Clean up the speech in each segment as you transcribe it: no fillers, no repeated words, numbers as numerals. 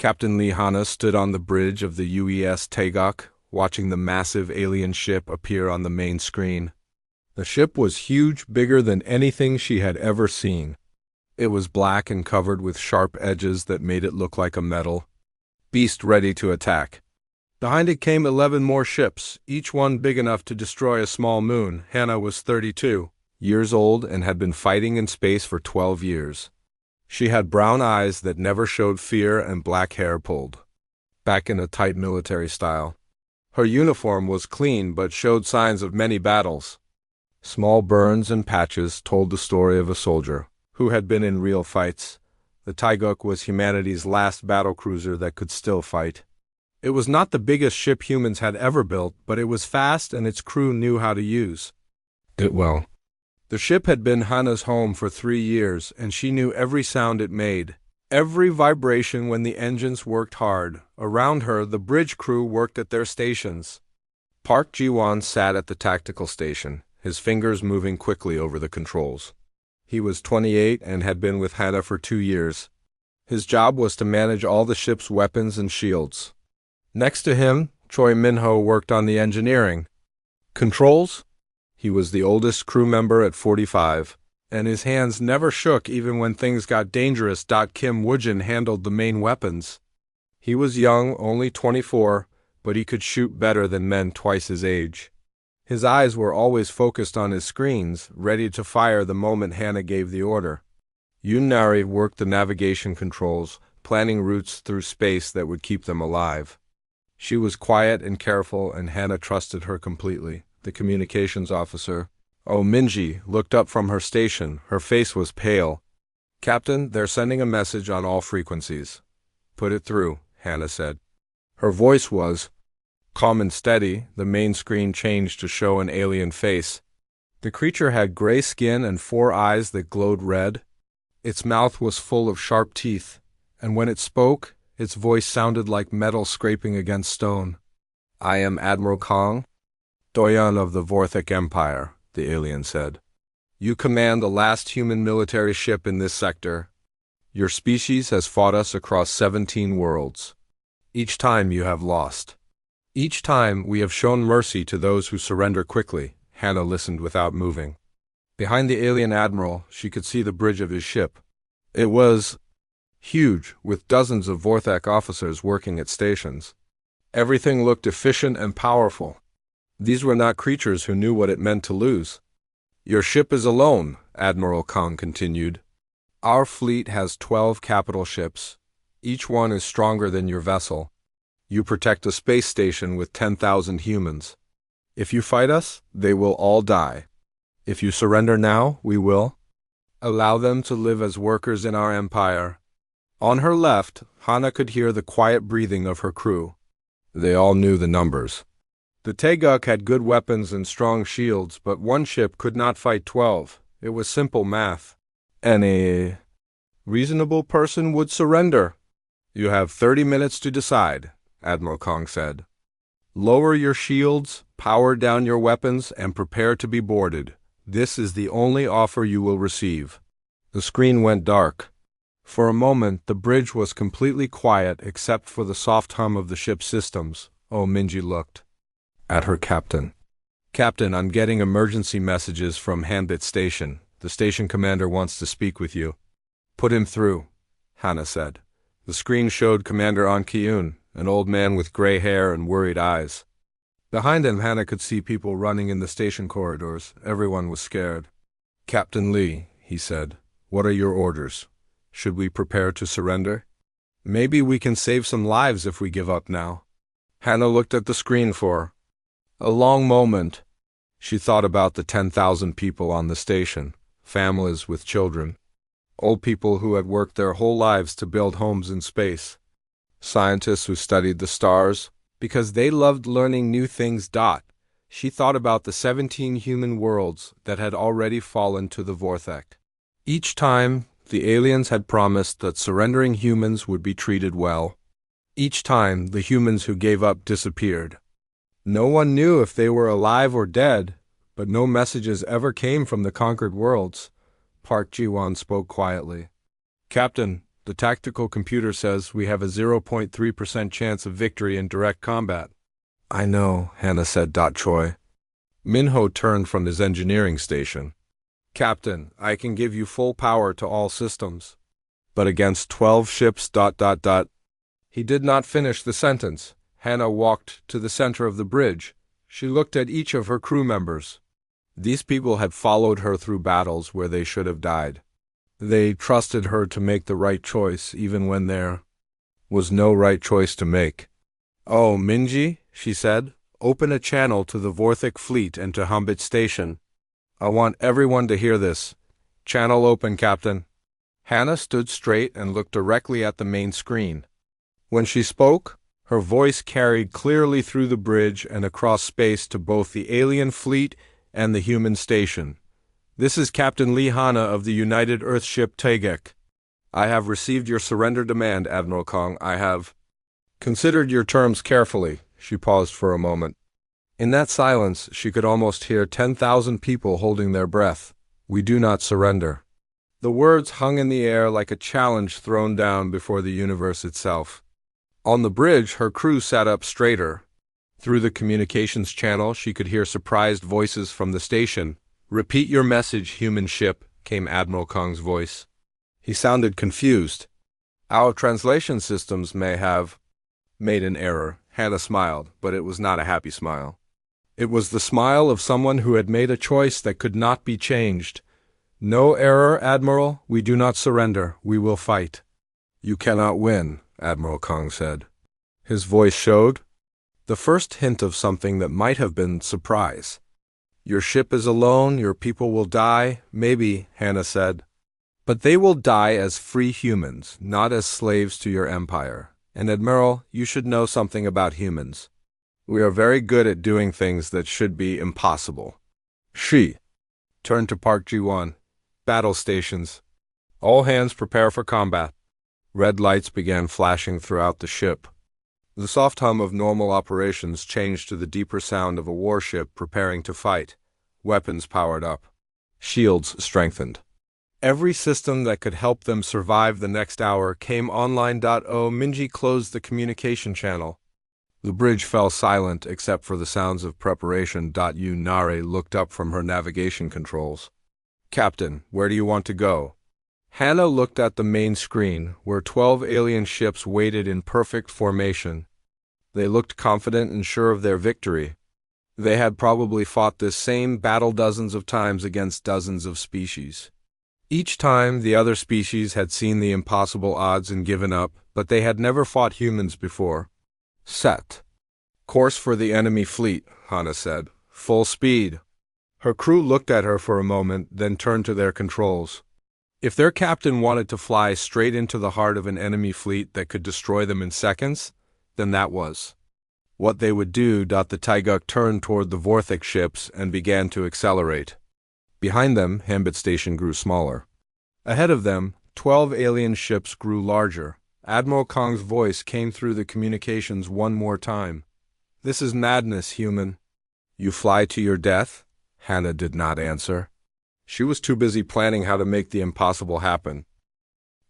Captain Lee Hana stood on the bridge of the UES Taeguk, watching the massive alien ship appear on the main screen. The ship was huge, bigger than anything she had ever seen. It was black and covered with sharp edges that made it look like a metal beast ready to attack. Behind it came 11 more ships, each one big enough to destroy a small moon. Hana was 32 years old and had been fighting in space for 12 years. She had brown eyes that never showed fear and black hair pulled back in a tight military style. Her uniform was clean but showed signs of many battles. Small burns and patches told the story of a soldier who had been in real fights. The Taeguk was humanity's last battlecruiser that could still fight. It was not the biggest ship humans had ever built, but it was fast and its crew knew how to use it well. The ship had been Hana's home for 3 years, and she knew every sound it made, every vibration when the engines worked hard. Around her, the bridge crew worked at their stations. Park Ji-won sat at the tactical station, his fingers moving quickly over the controls. He was 28 and had been with Hana for 2 years. His job was to manage all the ship's weapons and shields. Next to him, Choi Min-ho worked on the engineering. Controls? He was the oldest crew member at 45, and his hands never shook even when things got dangerous. Kim Woojin handled the main weapons. He was young, only 24, but he could shoot better than men twice his age. His eyes were always focused on his screens, ready to fire the moment Hana gave the order. Yoon Nari worked the navigation controls, planning routes through space that would keep them alive. She was quiet and careful, and Hana trusted her completely. The communications officer, Oh Minji, looked up from her station. Her face was pale. Captain, they're sending a message on all frequencies. Put it through, Hana said. Her voice was calm and steady. The main screen changed to show an alien face. The creature had gray skin and 4 eyes that glowed red. Its mouth was full of sharp teeth, and when it spoke, its voice sounded like metal scraping against stone. I am Admiral Kong, Doyon of the Vorthik Empire, the alien said. You command the last human military ship in this sector. Your species has fought us across 17 worlds. Each time you have lost. Each time we have shown mercy to those who surrender quickly. Hana listened without moving. Behind the alien admiral, she could see the bridge of his ship. It was huge, with dozens of Vorthak officers working at stations. Everything looked efficient and powerful. These were not creatures who knew what it meant to lose. Your ship is alone, Admiral Kong continued. Our fleet has 12 capital ships. Each one is stronger than your vessel. You protect a space station with 10,000 humans. If you fight us, they will all die. If you surrender now, we will allow them to live as workers in our empire. On her left, Hana could hear the quiet breathing of her crew. They all knew the numbers. The Taeguk had good weapons and strong shields, but one ship could not fight 12. It was simple math. Any reasonable person would surrender. You have 30 minutes to decide, Admiral Kong said. Lower your shields, power down your weapons, and prepare to be boarded. This is the only offer you will receive. The screen went dark. For a moment, the bridge was completely quiet except for the soft hum of the ship's systems. Oh, Minji looked at her captain. Captain, I'm getting emergency messages from Hanbit Station. The station commander wants to speak with you. Put him through, Hana said. The screen showed Commander An Ki-eun, an old man with gray hair and worried eyes. Behind him, Hana could see people running in the station corridors. Everyone was scared. Captain Lee, he said, what are your orders? Should we prepare to surrender? Maybe we can save some lives if we give up now. Hana looked at the screen for a long moment. She thought about the 10,000 people on the station, families with children, old people who had worked their whole lives to build homes in space, scientists who studied the stars because they loved learning new things. She thought about the 17 human worlds that had already fallen to the Vorthek. Each time, the aliens had promised that surrendering humans would be treated well. Each time, the humans who gave up disappeared. No one knew if they were alive or dead, but no messages ever came from the conquered worlds. Park Ji-won spoke quietly. Captain, The tactical computer says we have a 0.3% chance of victory in direct combat. I know, Hannah said. Choi. Minho turned from his engineering station. Captain, I can give you full power to all systems. But against 12 ships. He did not finish the sentence. Hannah walked to the center of the bridge. She looked at each of her crew members. These people had followed her through battles where they should have died. They trusted her to make the right choice, even when there was no right choice to make. Oh, Minji, she said, open a channel to the Vorthic fleet and to Humbit Station. I want everyone to hear this. Channel open, Captain. Hannah stood straight and looked directly at the main screen. When she spoke, her voice carried clearly through the bridge and across space to both the alien fleet and the human station. This is Captain Lee Hanna of the United Earthship Taegek. I have received your surrender demand, Admiral Kong. I have considered your terms carefully. She paused for a moment. In that silence, she could almost hear 10,000 people holding their breath. We do not surrender. The words hung in the air like a challenge thrown down before the universe itself. On the bridge, her crew sat up straighter. Through the communications channel, she could hear surprised voices from the station. Repeat your message, human ship, came Admiral Kong's voice. He sounded confused. Our translation systems may have made an error. Hannah smiled, but it was not a happy smile. It was the smile of someone who had made a choice that could not be changed. No error, Admiral. We do not surrender. We will fight. You cannot win, Admiral Kong said. His voice showed the first hint of something that might have been surprise. Your ship is alone, your people will die, maybe, Hannah said. But they will die as free humans, not as slaves to your empire. And Admiral, you should know something about humans. We are very good at doing things that should be impossible. She turned to Park Ji-won. Battle stations. All hands prepare for combat. Red lights began flashing throughout the ship. The soft hum of normal operations changed to the deeper sound of a warship preparing to fight. Weapons powered up. Shields strengthened. Every system that could help them survive the next hour came online. Minji closed the communication channel. The bridge fell silent except for the sounds of preparation. Nare looked up from her navigation controls. Captain, where do you want to go? Hannah looked at the main screen, where 12 alien ships waited in perfect formation. They looked confident and sure of their victory. They had probably fought this same battle dozens of times against dozens of species. Each time, the other species had seen the impossible odds and given up, but they had never fought humans before. Set. Course for the enemy fleet, Hannah said. Full speed. Her crew looked at her for a moment, then turned to their controls. If their captain wanted to fly straight into the heart of an enemy fleet that could destroy them in seconds, then that was what they would do. The Taeguk turned toward the Vorthic ships and began to accelerate. Behind them, Hambit Station grew smaller. Ahead of them, 12 alien ships grew larger. Admiral Kong's voice came through the communications one more time. This is madness, human. You fly to your death? Hannah did not answer. She was too busy planning how to make the impossible happen.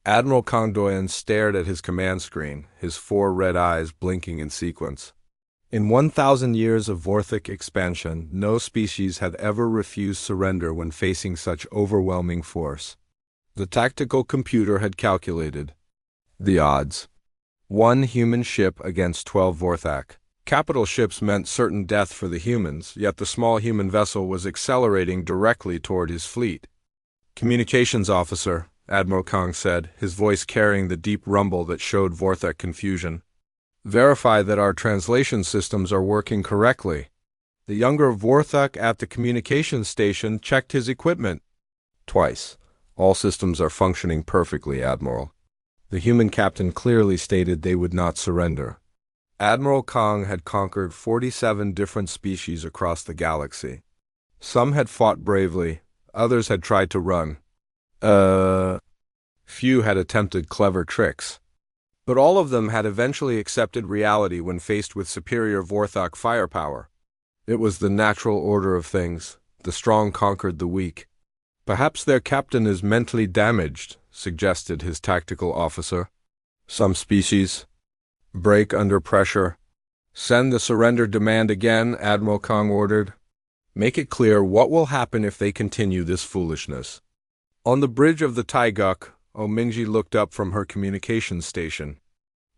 Admiral Kong Doyen stared at his command screen, his 4 red eyes blinking in sequence. In 1,000 years of Vorthic expansion, no species had ever refused surrender when facing such overwhelming force. The tactical computer had calculated the odds. 1 human ship against 12 Vorthak. Capital ships meant certain death for the humans, yet the small human vessel was accelerating directly toward his fleet. Communications officer, Admiral Kong said, his voice carrying the deep rumble that showed Vorthak confusion. Verify that our translation systems are working correctly. The younger Vorthak at the communications station checked his equipment. Twice. All systems are functioning perfectly, Admiral. The human captain clearly stated they would not surrender. Admiral Kong had conquered 47 different species across the galaxy. Some had fought bravely, others had tried to run. Few had attempted clever tricks. But all of them had eventually accepted reality when faced with superior Vorthok firepower. It was the natural order of things. The strong conquered the weak. Perhaps their captain is mentally damaged, suggested his tactical officer. Some species break under pressure. Send the surrender demand again, Admiral Kong ordered. Make it clear what will happen if they continue this foolishness. On the bridge of the Taiguk, Ominji looked up from her communications station.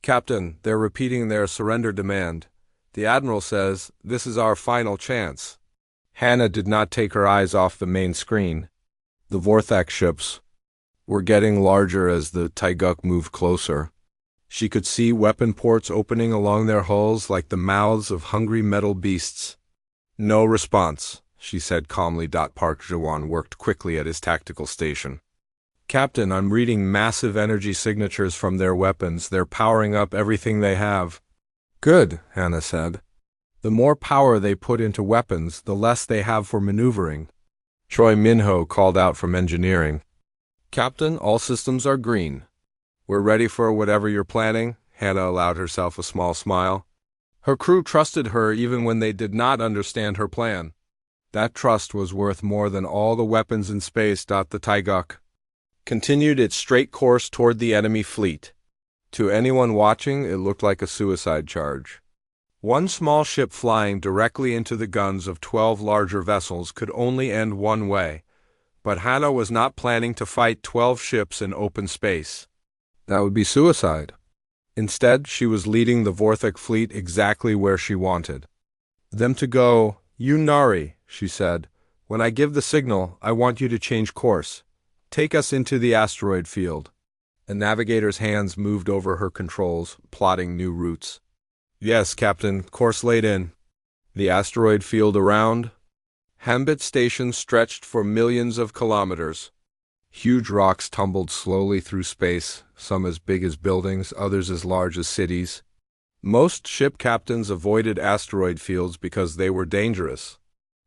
Captain, they're repeating their surrender demand. The Admiral says, this is our final chance. Hannah did not take her eyes off the main screen. The Vorthak ships were getting larger as the Taiguk moved closer. She could see weapon ports opening along their hulls like the mouths of hungry metal beasts. No response, she said calmly. Park Jawan worked quickly at his tactical station. Captain, I'm reading massive energy signatures from their weapons. They're powering up everything they have. Good, Hannah said. The more power they put into weapons, the less they have for maneuvering. Choi Minho called out from engineering. Captain, all systems are green. We're ready for whatever you're planning. Hannah allowed herself a small smile. Her crew trusted her even when they did not understand her plan. That trust was worth more than all the weapons in space. The Taiguk continued its straight course toward the enemy fleet. To anyone watching, it looked like a suicide charge. One small ship flying directly into the guns of 12 larger vessels could only end one way, but Hannah was not planning to fight 12 ships in open space. That would be suicide. Instead, she was leading the Vorthak fleet exactly where she wanted them to go. Yunari, she said, when I give the signal, I want you to change course. Take us into the asteroid field. A navigator's hands moved over her controls, plotting new routes. Yes, Captain, course laid in. The asteroid field around Hambit Station stretched for millions of kilometers. Huge rocks tumbled slowly through space, some as big as buildings, others as large as cities. Most ship captains avoided asteroid fields because they were dangerous.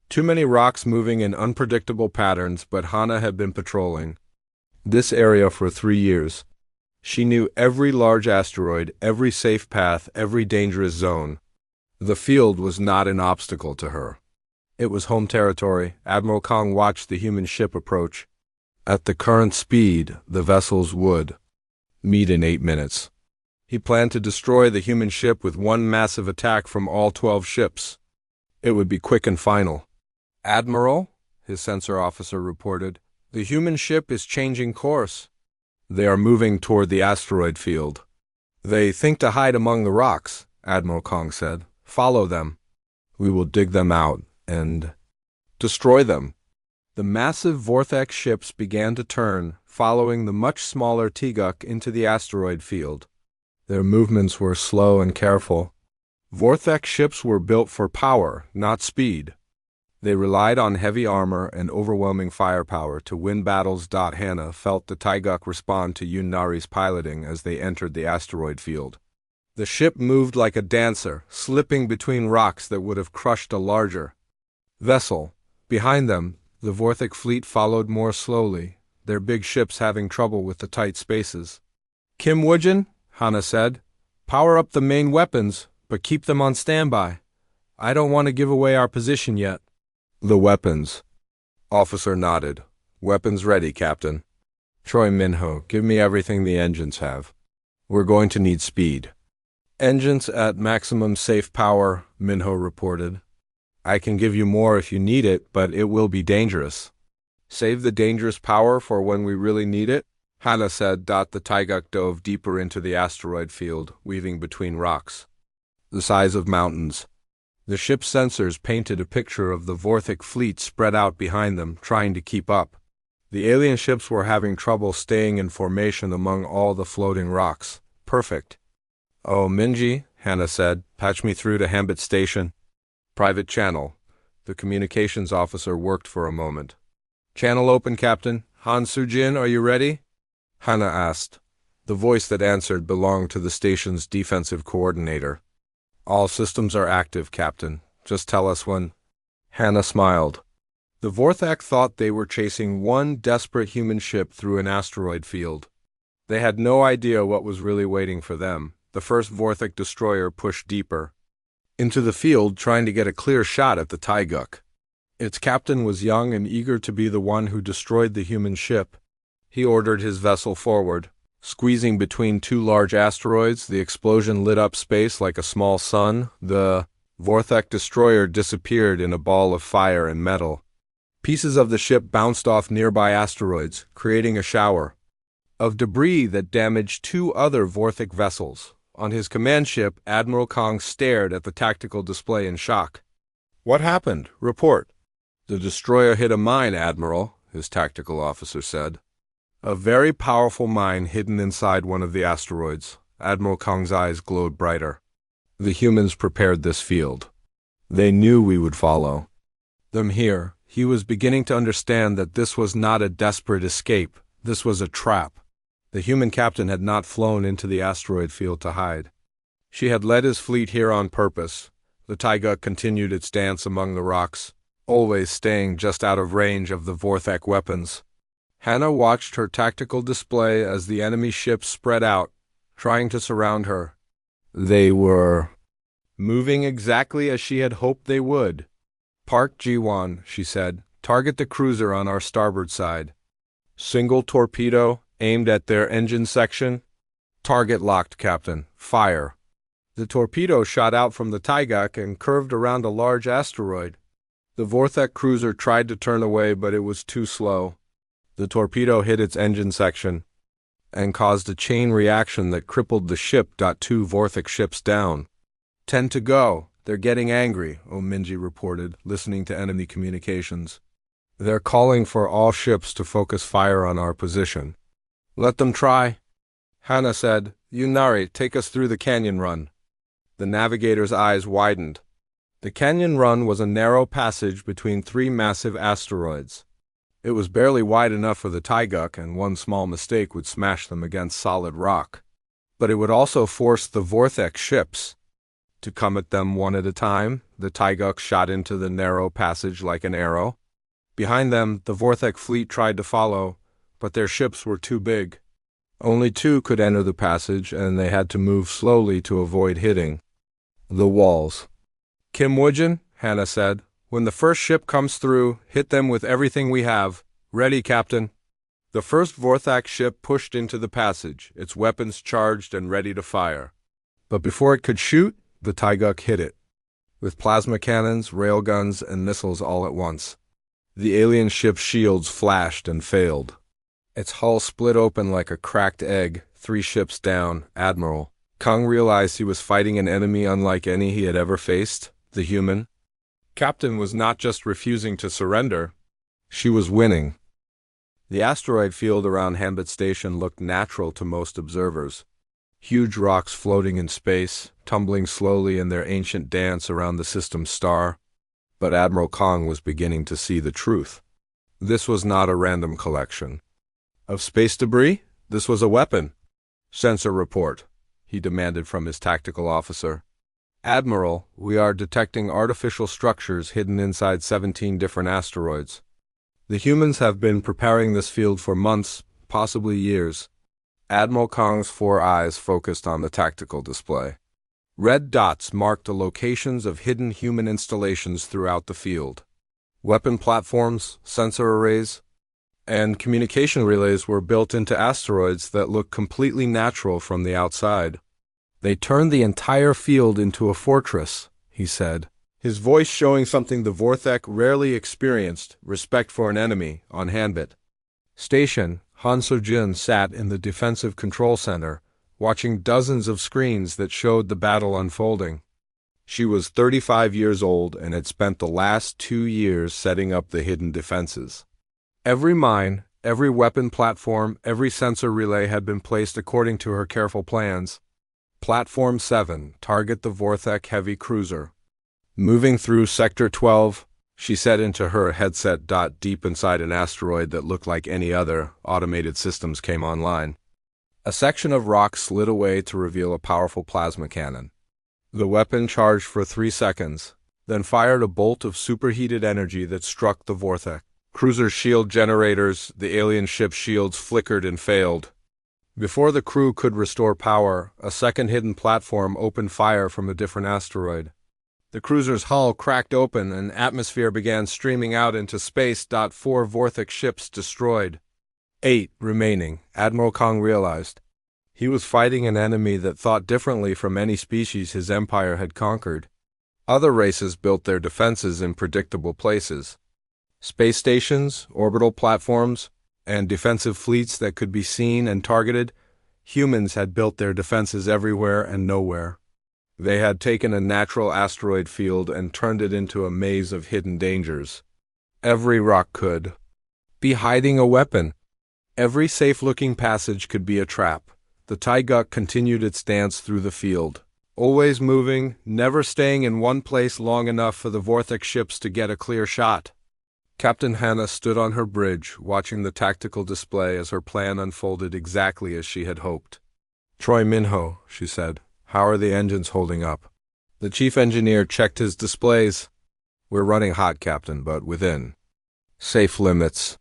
Too many rocks moving in unpredictable patterns, but Hannah had been patrolling this area for 3 years. She knew every large asteroid, every safe path, every dangerous zone. The field was not an obstacle to her. It was home territory. Admiral Kong watched the human ship approach. At the current speed, the vessels would meet in 8 minutes. He planned to destroy the human ship with one massive attack from all 12 ships. It would be quick and final. Admiral, his sensor officer reported, the human ship is changing course. They are moving toward the asteroid field. They think to hide among the rocks, Admiral Kong said. Follow them. We will dig them out and destroy them. The massive Vorthak ships began to turn, following the much smaller Taiguk into the asteroid field. Their movements were slow and careful. Vorthak ships were built for power, not speed. They relied on heavy armor and overwhelming firepower to win battles. Hannah felt the Taiguk respond to Yunari's piloting as they entered the asteroid field. The ship moved like a dancer, slipping between rocks that would have crushed a larger vessel. Behind them, the Vorthak fleet followed more slowly, their big ships having trouble with the tight spaces. Kim Woojin, Hannah said, power up the main weapons, but keep them on standby. I don't want to give away our position yet. The weapons. Officer nodded. Weapons ready, Captain. Choi Minho, give me everything the engines have. We're going to need speed. Engines at maximum safe power, Minho reported. I can give you more if you need it, but it will be dangerous. Save the dangerous power for when we really need it, Hannah said. The Taiguk dove deeper into the asteroid field, weaving between rocks the size of mountains. The ship's sensors painted a picture of the Vorthak fleet spread out behind them, trying to keep up. The alien ships were having trouble staying in formation among all the floating rocks. Perfect. Oh, Minji, Hannah said, patch me through to Hambit Station. Private channel. The communications officer worked for a moment. Channel open, Captain. Han Sujin, are you ready? Hannah asked. The voice that answered belonged to the station's defensive coordinator. All systems are active, Captain. Just tell us when. Hannah smiled. The Vorthak thought they were chasing one desperate human ship through an asteroid field. They had no idea what was really waiting for them. The first Vorthak destroyer pushed deeper into the field, trying to get a clear shot at the Taiguk. Its captain was young and eager to be the one who destroyed the human ship. He ordered his vessel forward. Squeezing between two large asteroids, the explosion lit up space like a small sun. The Vorthek destroyer disappeared in a ball of fire and metal. Pieces of the ship bounced off nearby asteroids, creating a shower of debris that damaged two other Vorthek vessels. On his command ship, Admiral Kong stared at the tactical display in shock. "What happened? Report." "The destroyer hit a mine, Admiral," his tactical officer said. "A very powerful mine hidden inside one of the asteroids." Admiral Kong's eyes glowed brighter. "The humans prepared this field. They knew we would follow them here." He was beginning to understand that this was not a desperate escape. This was a trap. The human captain had not flown into the asteroid field to hide. She had led his fleet here on purpose. The Taiguk continued its dance among the rocks, always staying just out of range of the Vorthek weapons. Hannah watched her tactical display as the enemy ships spread out, trying to surround her. They were moving exactly as she had hoped they would. "Park G1," she said. "Target the cruiser on our starboard side. Single torpedo aimed at their engine section. Target locked, Captain. Fire." The torpedo shot out from the Taiguk and curved around a large asteroid. The Vorthek cruiser tried to turn away, but it was too slow. The torpedo hit its engine section and caused a chain reaction that crippled the ship. 2 Vorthek ships down. 10 to go. They're getting angry, Ominji reported, listening to enemy communications. "They're calling for all ships to focus fire on our position." "Let them try." Hannah said, "Yunari, take us through the canyon run." The navigator's eyes widened. The canyon run was a narrow passage between 3 massive asteroids. It was barely wide enough for the Taiguk, and one small mistake would smash them against solid rock. But it would also force the Vorthek ships to come at them one at a time. The Taiguk shot into the narrow passage like an arrow. Behind them, the Vorthek fleet tried to follow, but their ships were too big. Only 2 could enter the passage, and they had to move slowly to avoid hitting the walls. "Kim Woojin," Hannah said, "when the first ship comes through, hit them with everything we have." "Ready, Captain." The first Vorthak ship pushed into the passage, its weapons charged and ready to fire. But before it could shoot, the Taiguk hit it, with plasma cannons, railguns, and missiles all at once. The alien ship's shields flashed and failed. Its hull split open like a cracked egg. 3 ships down. Admiral Kong realized he was fighting an enemy unlike any he had ever faced, the human captain was not just refusing to surrender, she was winning. The asteroid field around Hambit Station looked natural to most observers. Huge rocks floating in space, tumbling slowly in their ancient dance around the system's star. But Admiral Kong was beginning to see the truth. This was not a random collection of space debris. This was a weapon. "Sensor report," he demanded from his tactical officer. "Admiral, we are detecting artificial structures hidden inside 17 different asteroids. The humans have been preparing this field for months, possibly years." Admiral Kong's 4 eyes focused on the tactical display. Red dots marked the locations of hidden human installations throughout the field. Weapon platforms, sensor arrays, and communication relays were built into asteroids that looked completely natural from the outside. "They turned the entire field into a fortress," he said, his voice showing something the Vorthek rarely experienced, respect for an enemy, on Hanbit Station. Han So-jin sat in the defensive control center, watching dozens of screens that showed the battle unfolding. She was 35 years old and had spent the last 2 years setting up the hidden defenses. Every mine, every weapon platform, every sensor relay had been placed according to her careful plans. Platform 7, target the Vorthek heavy cruiser. Moving through Sector 12, she said into her headset. Deep inside an asteroid that looked like any other, automated systems came online. A section of rock slid away to reveal a powerful plasma cannon. The weapon charged for 3 seconds, then fired a bolt of superheated energy that struck the Vorthek cruiser's shield generators. The alien ship's shields flickered and failed. Before the crew could restore power, a second hidden platform opened fire from a different asteroid. The cruiser's hull cracked open and atmosphere began streaming out into space. 4 Vorthic ships destroyed. 8 remaining, Admiral Kong realized. He was fighting an enemy that thought differently from any species his empire had conquered. Other races built their defenses in predictable places. Space stations, orbital platforms, and defensive fleets that could be seen and targeted. Humans had built their defenses everywhere and nowhere. They had taken a natural asteroid field and turned it into a maze of hidden dangers. Every rock could be hiding a weapon. Every safe-looking passage could be a trap. The Taiguk continued its dance through the field, always moving, never staying in one place long enough for the Vorthic ships to get a clear shot. Captain Hannah stood on her bridge, watching the tactical display as her plan unfolded exactly as she had hoped. "Troy Minho," she said, "how are the engines holding up?" The chief engineer checked his displays. "We're running hot, Captain, but within safe limits.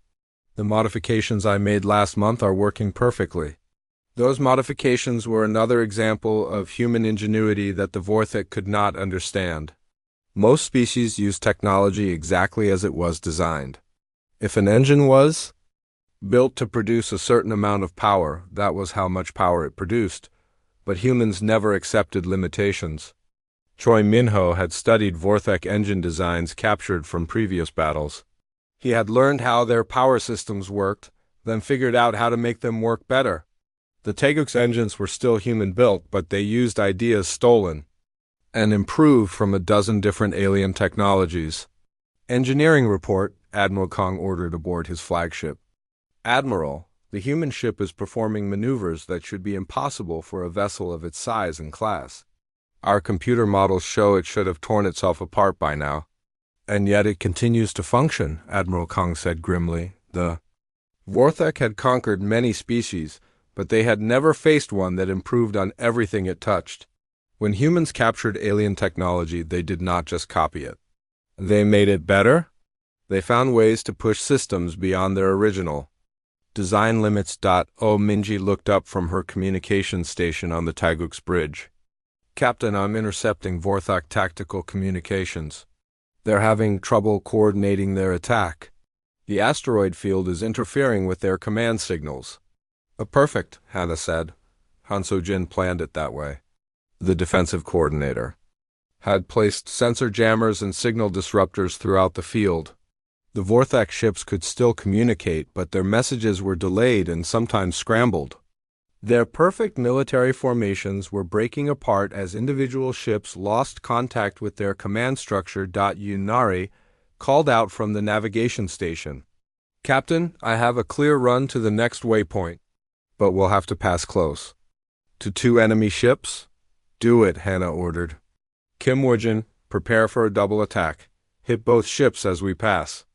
The modifications I made last month are working perfectly." Those modifications were another example of human ingenuity that the Vorthic could not understand. Most species use technology exactly as it was designed. If an engine was built to produce a certain amount of power, that was how much power it produced, but humans never accepted limitations. Choi Minho had studied Vorthic engine designs captured from previous battles. He had learned how their power systems worked, then figured out how to make them work better. The Taiguk's engines were still human-built, but they used ideas stolen and improved from a dozen different alien technologies. "Engineering report," Admiral Kong ordered aboard his flagship. "Admiral, the human ship is performing maneuvers that should be impossible for a vessel of its size and class. Our computer models show it should have torn itself apart by now. And yet it continues to function," Admiral Kong said grimly. The Vorthic had conquered many species, but they had never faced one that improved on everything it touched. When humans captured alien technology, they did not just copy it. They made it better. They found ways to push systems beyond their original design limits. Minji looked up from her communication station on the Taiguk's bridge. "Captain, I'm intercepting Vorthic tactical communications. They're having trouble coordinating their attack. The asteroid field is interfering with their command signals." Perfect," Hannah said. Hanso Jin planned it that way. The defensive coordinator had placed sensor jammers and signal disruptors throughout the field. The Vorthic ships could still communicate, but their messages were delayed and sometimes scrambled. Their perfect military formations were breaking apart as individual ships lost contact with their command structure. Yunari called out from the navigation station. "Captain, I have a clear run to the next waypoint, but we'll have to pass close." "To 2 enemy ships?" "Do it," Hannah ordered. "Kim Woojin, prepare for a double attack. Hit both ships as we pass."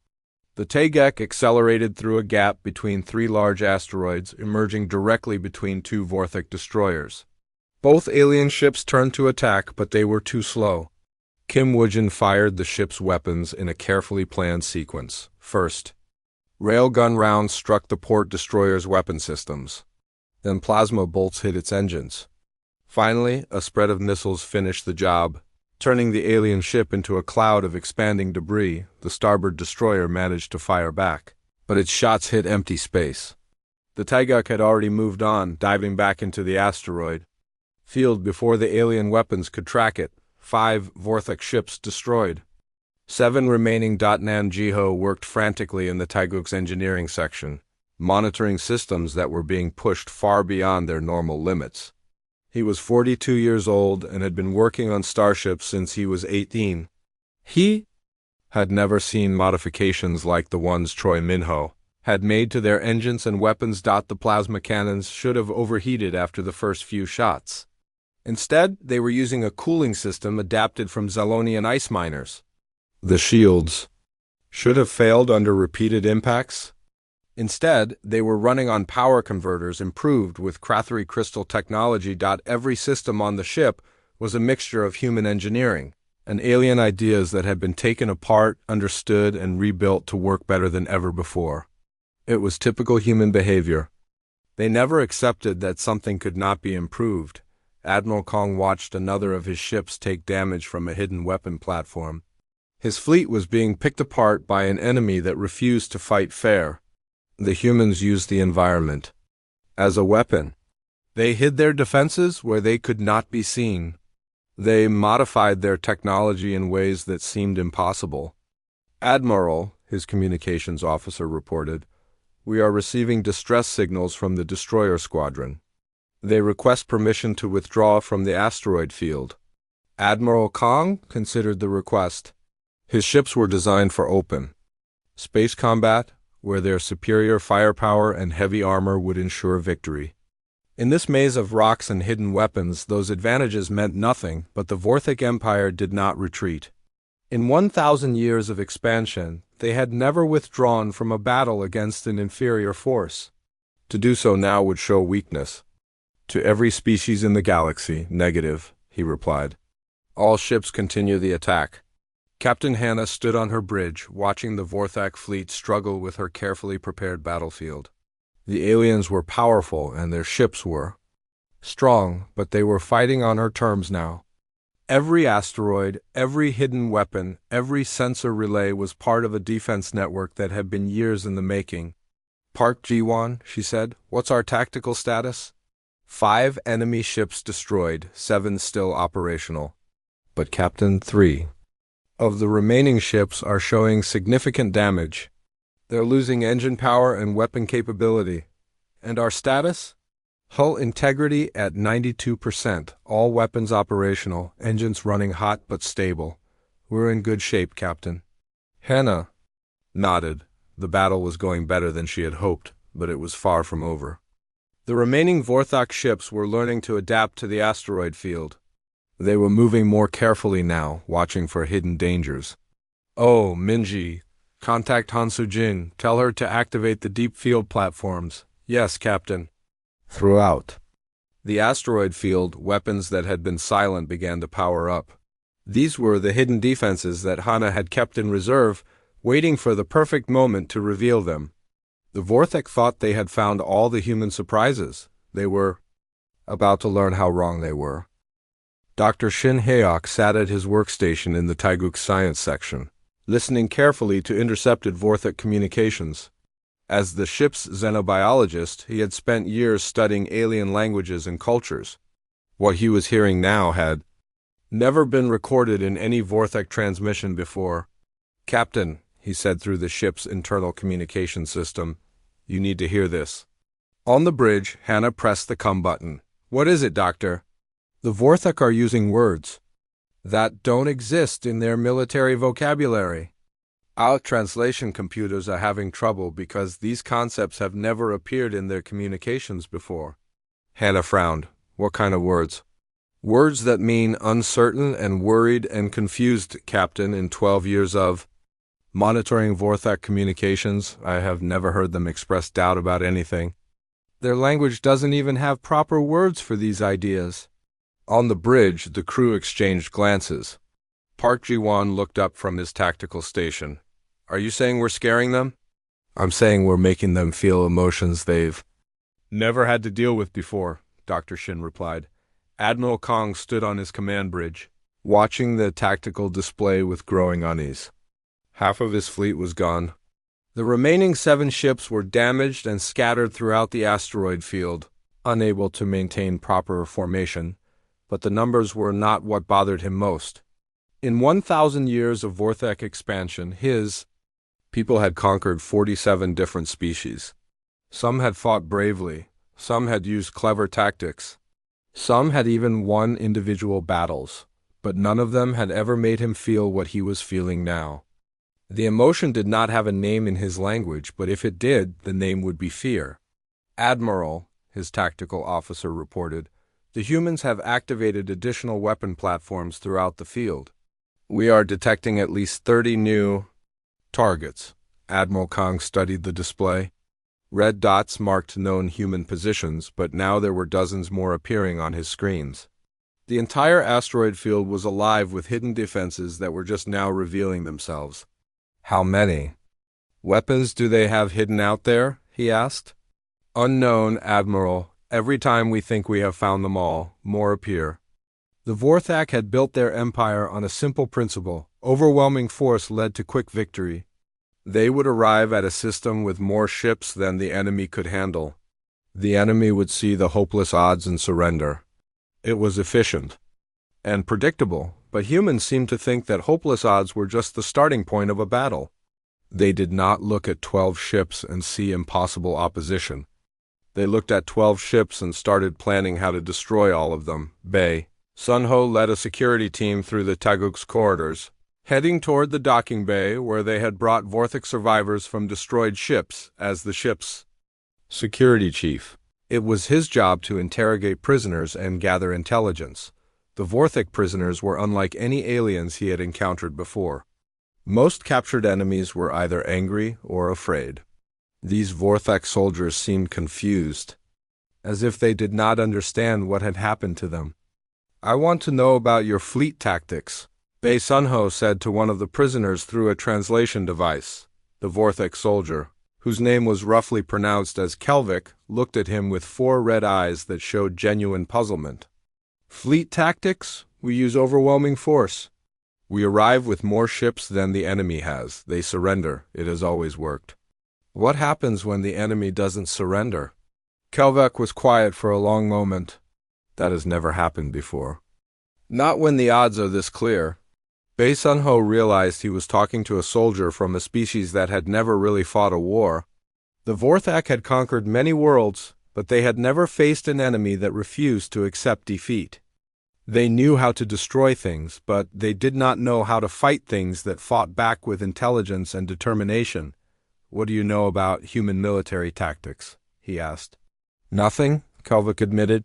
The Taiguk accelerated through a gap between 3 large asteroids, emerging directly between 2 Vorthic destroyers. Both alien ships turned to attack, but they were too slow. Kim Woojin fired the ship's weapons in a carefully planned sequence. First, railgun rounds struck the port destroyer's weapon systems. Then plasma bolts hit its engines. Finally, a spread of missiles finished the job, turning the alien ship into a cloud of expanding debris. The starboard destroyer managed to fire back, but its shots hit empty space. The Taiguk had already moved on, diving back into the asteroid field before the alien weapons could track it. 5 Vorthic ships destroyed. 7 remaining. Nan Jiho worked frantically in the Taiguk's engineering section, monitoring systems that were being pushed far beyond their normal limits. He was 42 years old and had been working on starships since he was 18. He had never seen modifications like the ones Troy Minho had made to their engines and weapons. The plasma cannons should have overheated after the first few shots. Instead, they were using a cooling system adapted from Zalonian ice miners. The shields should have failed under repeated impacts. Instead, they were running on power converters improved with Krathri crystal technology. Every system on the ship was a mixture of human engineering and alien ideas that had been taken apart, understood, and rebuilt to work better than ever before. It was typical human behavior. They never accepted that something could not be improved. Admiral Kong watched another of his ships take damage from a hidden weapon platform. His fleet was being picked apart by an enemy that refused to fight fair. The humans used the environment as a weapon. They hid their defenses where they could not be seen. They modified their technology in ways that seemed impossible. "Admiral," his communications officer reported, "we are receiving distress signals from the destroyer squadron. They request permission to withdraw from the asteroid field." Admiral Kong considered the request. His ships were designed for open space combat, where their superior firepower and heavy armor would ensure victory. In this maze of rocks and hidden weapons, those advantages meant nothing, but the Vorthic Empire did not retreat. In 1,000 years of expansion, they had never withdrawn from a battle against an inferior force. To do so now would show weakness. "To every species in the galaxy, negative," he replied. "All ships continue the attack." Captain Hannah stood on her bridge, watching the Vorthak fleet struggle with her carefully prepared battlefield. The aliens were powerful, and their ships were strong, but they were fighting on her terms now. Every asteroid, every hidden weapon, every sensor relay was part of a defense network that had been years in the making. "Park G1," she said. "What's our tactical status?" 5 enemy ships destroyed, 7 still operational. But Captain, 3 of the remaining ships are showing significant damage. They're losing engine power and weapon capability. And our status? Hull integrity at 92%, all weapons operational, engines running hot but stable. We're in good shape, Captain. Hannah nodded. The battle was going better than she had hoped, but it was far from over. The remaining Vorthok ships were learning to adapt to the asteroid field. They were moving more carefully now, watching for hidden dangers. "Oh, Minji, contact Hansu Jin. Tell her to activate the deep field platforms." "Yes, Captain." Throughout the asteroid field, weapons that had been silent began to power up. These were the hidden defenses that Hana had kept in reserve, waiting for the perfect moment to reveal them. The Vorthek thought they had found all the human surprises. They were about to learn how wrong they were. Dr. Shin Heok sat at his workstation in the Taiguk science section, listening carefully to intercepted Vorthek communications. As the ship's xenobiologist, he had spent years studying alien languages and cultures. What he was hearing now had never been recorded in any Vorthek transmission before. "Captain," he said through the ship's internal communication system, "you need to hear this." On the bridge, Hannah pressed the come button. "What is it, Doctor?" "The Vorthek are using words that don't exist in their military vocabulary. Our translation computers are having trouble because these concepts have never appeared in their communications before." Hannah frowned. "What kind of words?" "Words that mean uncertain and worried and confused, Captain. In 12 years of monitoring Vorthak communications, I have never heard them express doubt about anything. Their language doesn't even have proper words for these ideas." On the bridge, the crew exchanged glances. Park Ji-won looked up from his tactical station. "Are you saying we're scaring them?" "I'm saying we're making them feel emotions they've never had to deal with before," Dr. Shin replied. Admiral Kong stood on his command bridge, watching the tactical display with growing unease. Half of his fleet was gone. The remaining 7 ships were damaged and scattered throughout the asteroid field, unable to maintain proper formation, but the numbers were not what bothered him most. In 1,000 years of Vorthek expansion, his people had conquered 47 different species. Some had fought bravely, some had used clever tactics, some had even won individual battles, but none of them had ever made him feel what he was feeling now. The emotion did not have a name in his language, but if it did, the name would be fear. "Admiral," his tactical officer reported, "the humans have activated additional weapon platforms throughout the field. We are detecting at least 30 new targets." Admiral Kong studied the display. Red dots marked known human positions, but now there were dozens more appearing on his screens. The entire asteroid field was alive with hidden defenses that were just now revealing themselves. "How many weapons do they have hidden out there?" he asked. "Unknown, Admiral. Every time we think we have found them all, more appear. The Vorthak had built their empire on a simple principle: overwhelming force led to quick victory. They would arrive at a system with more ships than the enemy could handle. The enemy would see the hopeless odds and surrender. It was efficient and predictable, but humans seemed to think that hopeless odds were just the starting point of a battle. They did not look at 12 ships and see impossible opposition. They looked at 12 ships and started planning how to destroy all of them. Bei Sunho led a security team through the Taguk's corridors, heading toward the docking bay where they had brought Vorthak survivors from destroyed ships as the ship's security chief. It was his job to interrogate prisoners and gather intelligence. The Vorthak prisoners were unlike any aliens he had encountered before. Most captured enemies were either angry or afraid. These Vorthak soldiers seemed confused, as if they did not understand what had happened to them. "I want to know about your fleet tactics," Bei Sunho said to one of the prisoners through a translation device. The Vorthak soldier, whose name was roughly pronounced as Kelvik, looked at him with 4 red eyes that showed genuine puzzlement. "Fleet tactics? We use overwhelming force. We arrive with more ships than the enemy has. They surrender. It has always worked." "What happens when the enemy doesn't surrender?" Kelvik was quiet for a long moment. "That has never happened before. Not when the odds are this clear." Bei Sunho realized he was talking to a soldier from a species that had never really fought a war. The Vorthak had conquered many worlds, but they had never faced an enemy that refused to accept defeat. They knew how to destroy things, but they did not know how to fight things that fought back with intelligence and determination. "What do you know about human military tactics?" he asked. "Nothing," Kelvik admitted.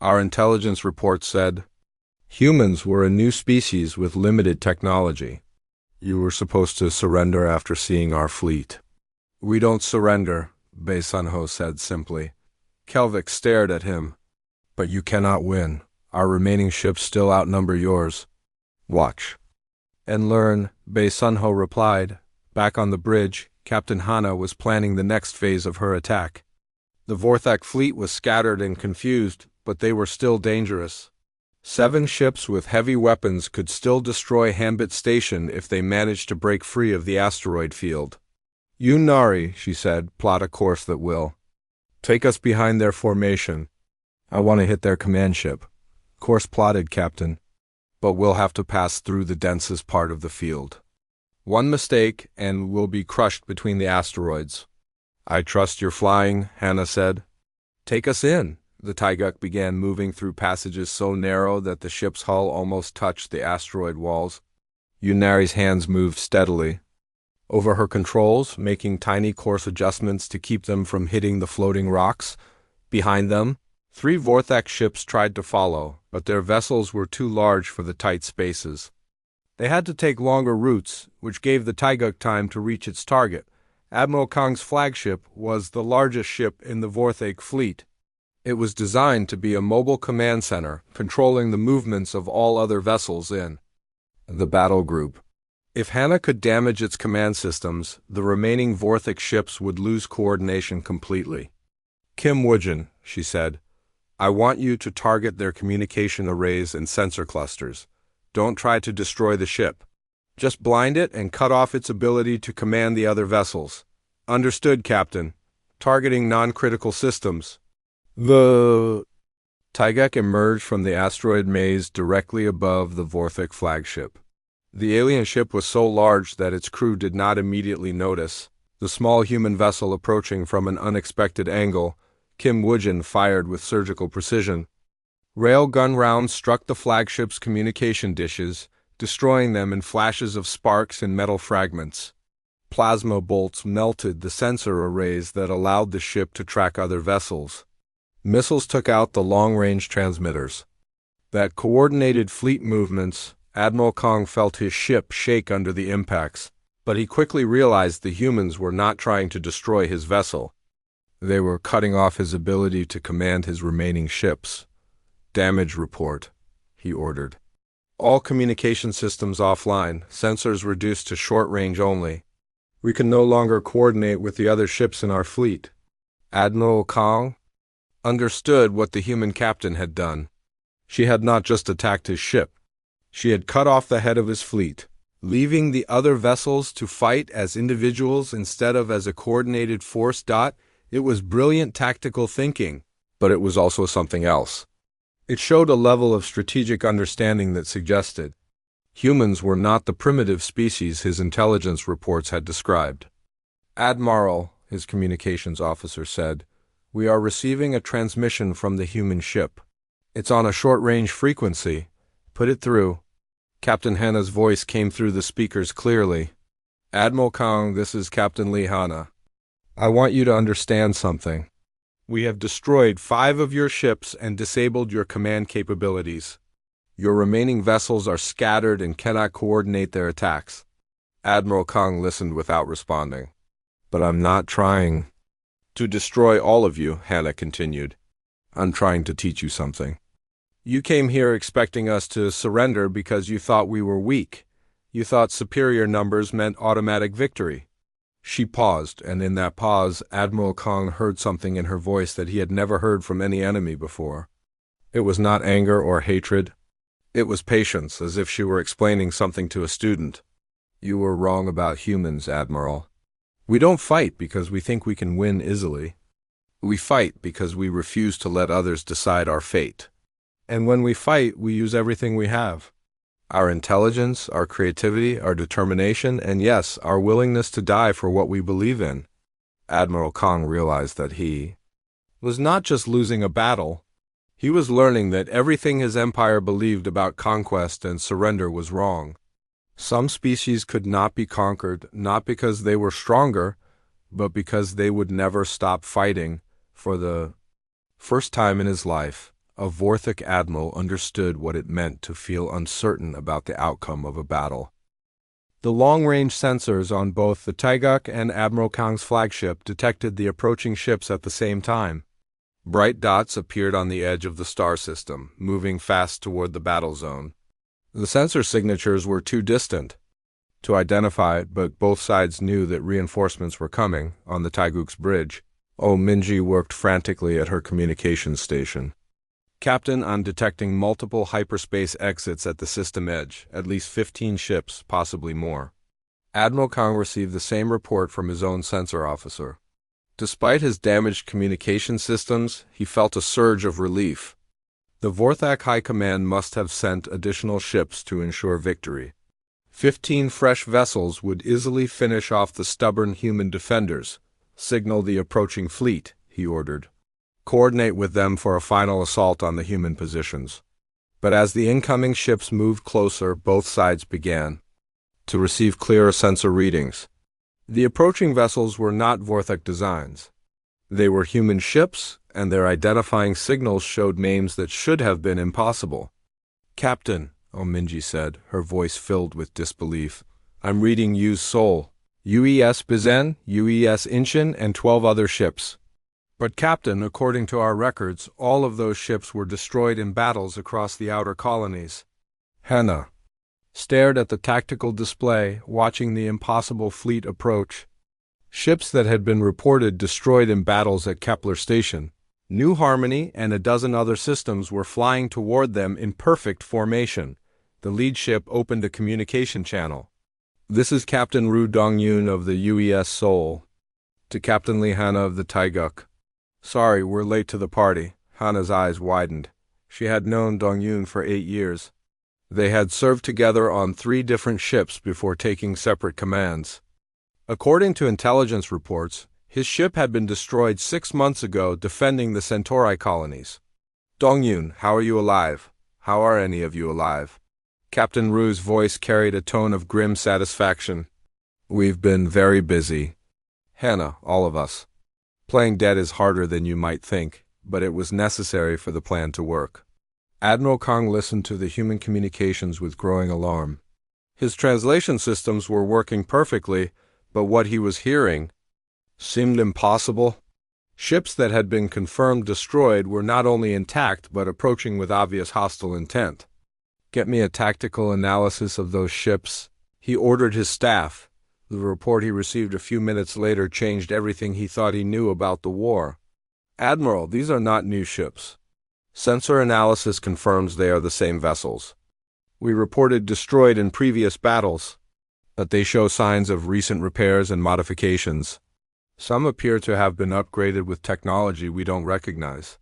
"Our intelligence report said humans were a new species with limited technology. You were supposed to surrender after seeing our fleet." "We don't surrender," Bei Sunho said simply. Kelvik stared at him. "But you cannot win. Our remaining ships still outnumber yours. Watch and learn," Bei Sunho replied. Back on the bridge, Captain Hana was planning the next phase of her attack. The Vorthak fleet was scattered and confused, but they were still dangerous. 7 ships with heavy weapons could still destroy Hambit Station if they managed to break free of the asteroid field. "You Nari," she said, "plot a course that will take us behind their formation. I want to hit their command ship." "Course plotted, Captain. But we'll have to pass through the densest part of the field. One mistake, and we'll be crushed between the asteroids." "I trust your flying," Hannah said. "Take us in." The Taiguk began moving through passages so narrow that the ship's hull almost touched the asteroid walls. Yunari's hands moved steadily over her controls, making tiny course adjustments to keep them from hitting the floating rocks. Behind them, 3 Vorthak ships tried to follow, but their vessels were too large for the tight spaces. They had to take longer routes, which gave the Taiguk time to reach its target. Admiral Kang's flagship was the largest ship in the Vorthak fleet. It was designed to be a mobile command center, controlling the movements of all other vessels in the battle group. If Hana could damage its command systems, the remaining Vorthak ships would lose coordination completely. "Kim Woojin," she said, "I want you to target their communication arrays and sensor clusters. Don't try to destroy the ship. Just blind it and cut off its ability to command the other vessels." "Understood, Captain." "Targeting non-critical systems." The Taiguk emerged from the asteroid maze directly above the Vorthak flagship. The alien ship was so large that its crew did not immediately notice. The small human vessel approaching from an unexpected angle, Kim Woojin fired with surgical precision. Rail gun rounds struck the flagship's communication dishes, destroying them in flashes of sparks and metal fragments. Plasma bolts melted the sensor arrays that allowed the ship to track other vessels. Missiles took out the long-range transmitters. That coordinated fleet movements, Admiral Kang felt his ship shake under the impacts, but he quickly realized the humans were not trying to destroy his vessel. They were cutting off his ability to command his remaining ships. "Damage report," he ordered. "All communication systems offline, sensors reduced to short range only. We can no longer coordinate with the other ships in our fleet." "Admiral Kang?" understood what the human captain had done. She had not just attacked his ship. She had cut off the head of his fleet, leaving the other vessels to fight as individuals instead of as a coordinated force. It was brilliant tactical thinking, but it was also something else. It showed a level of strategic understanding that suggested humans were not the primitive species his intelligence reports had described. "Admiral," his communications officer said, "we are receiving a transmission from the human ship. It's on a short-range frequency. Put it through." Captain Hannah's voice came through the speakers clearly. "Admiral Kong, this is Captain Lee Hannah. I want you to understand something. We have destroyed 5 of your ships and disabled your command capabilities. Your remaining vessels are scattered and cannot coordinate their attacks." Admiral Kong listened without responding. "But I'm not trying to destroy all of you," Hannah continued. "I'm trying to teach you something. You came here expecting us to surrender because you thought we were weak. You thought superior numbers meant automatic victory." She paused, and in that pause, Admiral Kong heard something in her voice that he had never heard from any enemy before. It was not anger or hatred. It was patience, as if she were explaining something to a student. "You were wrong about humans, Admiral. We don't fight because we think we can win easily. We fight because we refuse to let others decide our fate. And when we fight, we use everything we have. Our intelligence, our creativity, our determination, and yes, our willingness to die for what we believe in." Admiral Kong realized that he was not just losing a battle. He was learning that everything his empire believed about conquest and surrender was wrong. Some species could not be conquered, not because they were stronger, but because they would never stop fighting. For the first time in his life, a Vorthic admiral understood what it meant to feel uncertain about the outcome of a battle. The long-range sensors on both the Taeguk and Admiral Kong's flagship detected the approaching ships at the same time. Bright dots appeared on the edge of the star system, moving fast toward the battle zone. The sensor signatures were too distant to identify, but both sides knew that reinforcements were coming. On the Taeguk's bridge, Minji worked frantically at her communications station. "Captain, I'm detecting multiple hyperspace exits at the system edge, at least 15 ships, possibly more." Admiral Kong received the same report from his own sensor officer. Despite his damaged communication systems, he felt a surge of relief. The Vorthak High Command must have sent additional ships to ensure victory. 15 fresh vessels would easily finish off the stubborn human defenders. "Signal the approaching fleet," he ordered. "Coordinate with them for a final assault on the human positions." But as the incoming ships moved closer, both sides began to receive clearer sensor readings. The approaching vessels were not Vorthak designs. They were human ships, and their identifying signals showed names that should have been impossible. "Captain," Minji said, her voice filled with disbelief, "I'm reading Yu's soul. UES Bizen, UES Inchin, and 12 other ships. But Captain, according to our records, all of those ships were destroyed in battles across the outer colonies." Hannah stared at the tactical display, watching the impossible fleet approach. Ships that had been reported destroyed in battles at Kepler Station, New Harmony, and a dozen other systems were flying toward them in perfect formation. The lead ship opened a communication channel. "This is Captain Ru Dongyun of the UES Seoul. To Captain Lee Hannah of the Taeguk. Sorry, we're late to the party." Hannah's eyes widened. She had known Dongyun for 8 years. They had served together on 3 different ships before taking separate commands. According to intelligence reports, his ship had been destroyed 6 months ago defending the Centauri colonies. "Dongyun, how are you alive? How are any of you alive?" Captain Ru's voice carried a tone of grim satisfaction. "We've been very busy. Hannah, all of us. Playing dead is harder than you might think, but it was necessary for the plan to work." Admiral Kong listened to the human communications with growing alarm. His translation systems were working perfectly, but what he was hearing seemed impossible. Ships that had been confirmed destroyed were not only intact but approaching with obvious hostile intent. "Get me a tactical analysis of those ships," he ordered his staff. The report he received a few minutes later changed everything he thought he knew about the war. Admiral, these are not new ships. Sensor analysis confirms they are the same vessels. We reported destroyed in previous battles, but they show signs of recent repairs and modifications. Some appear to have been upgraded with technology we don't recognize.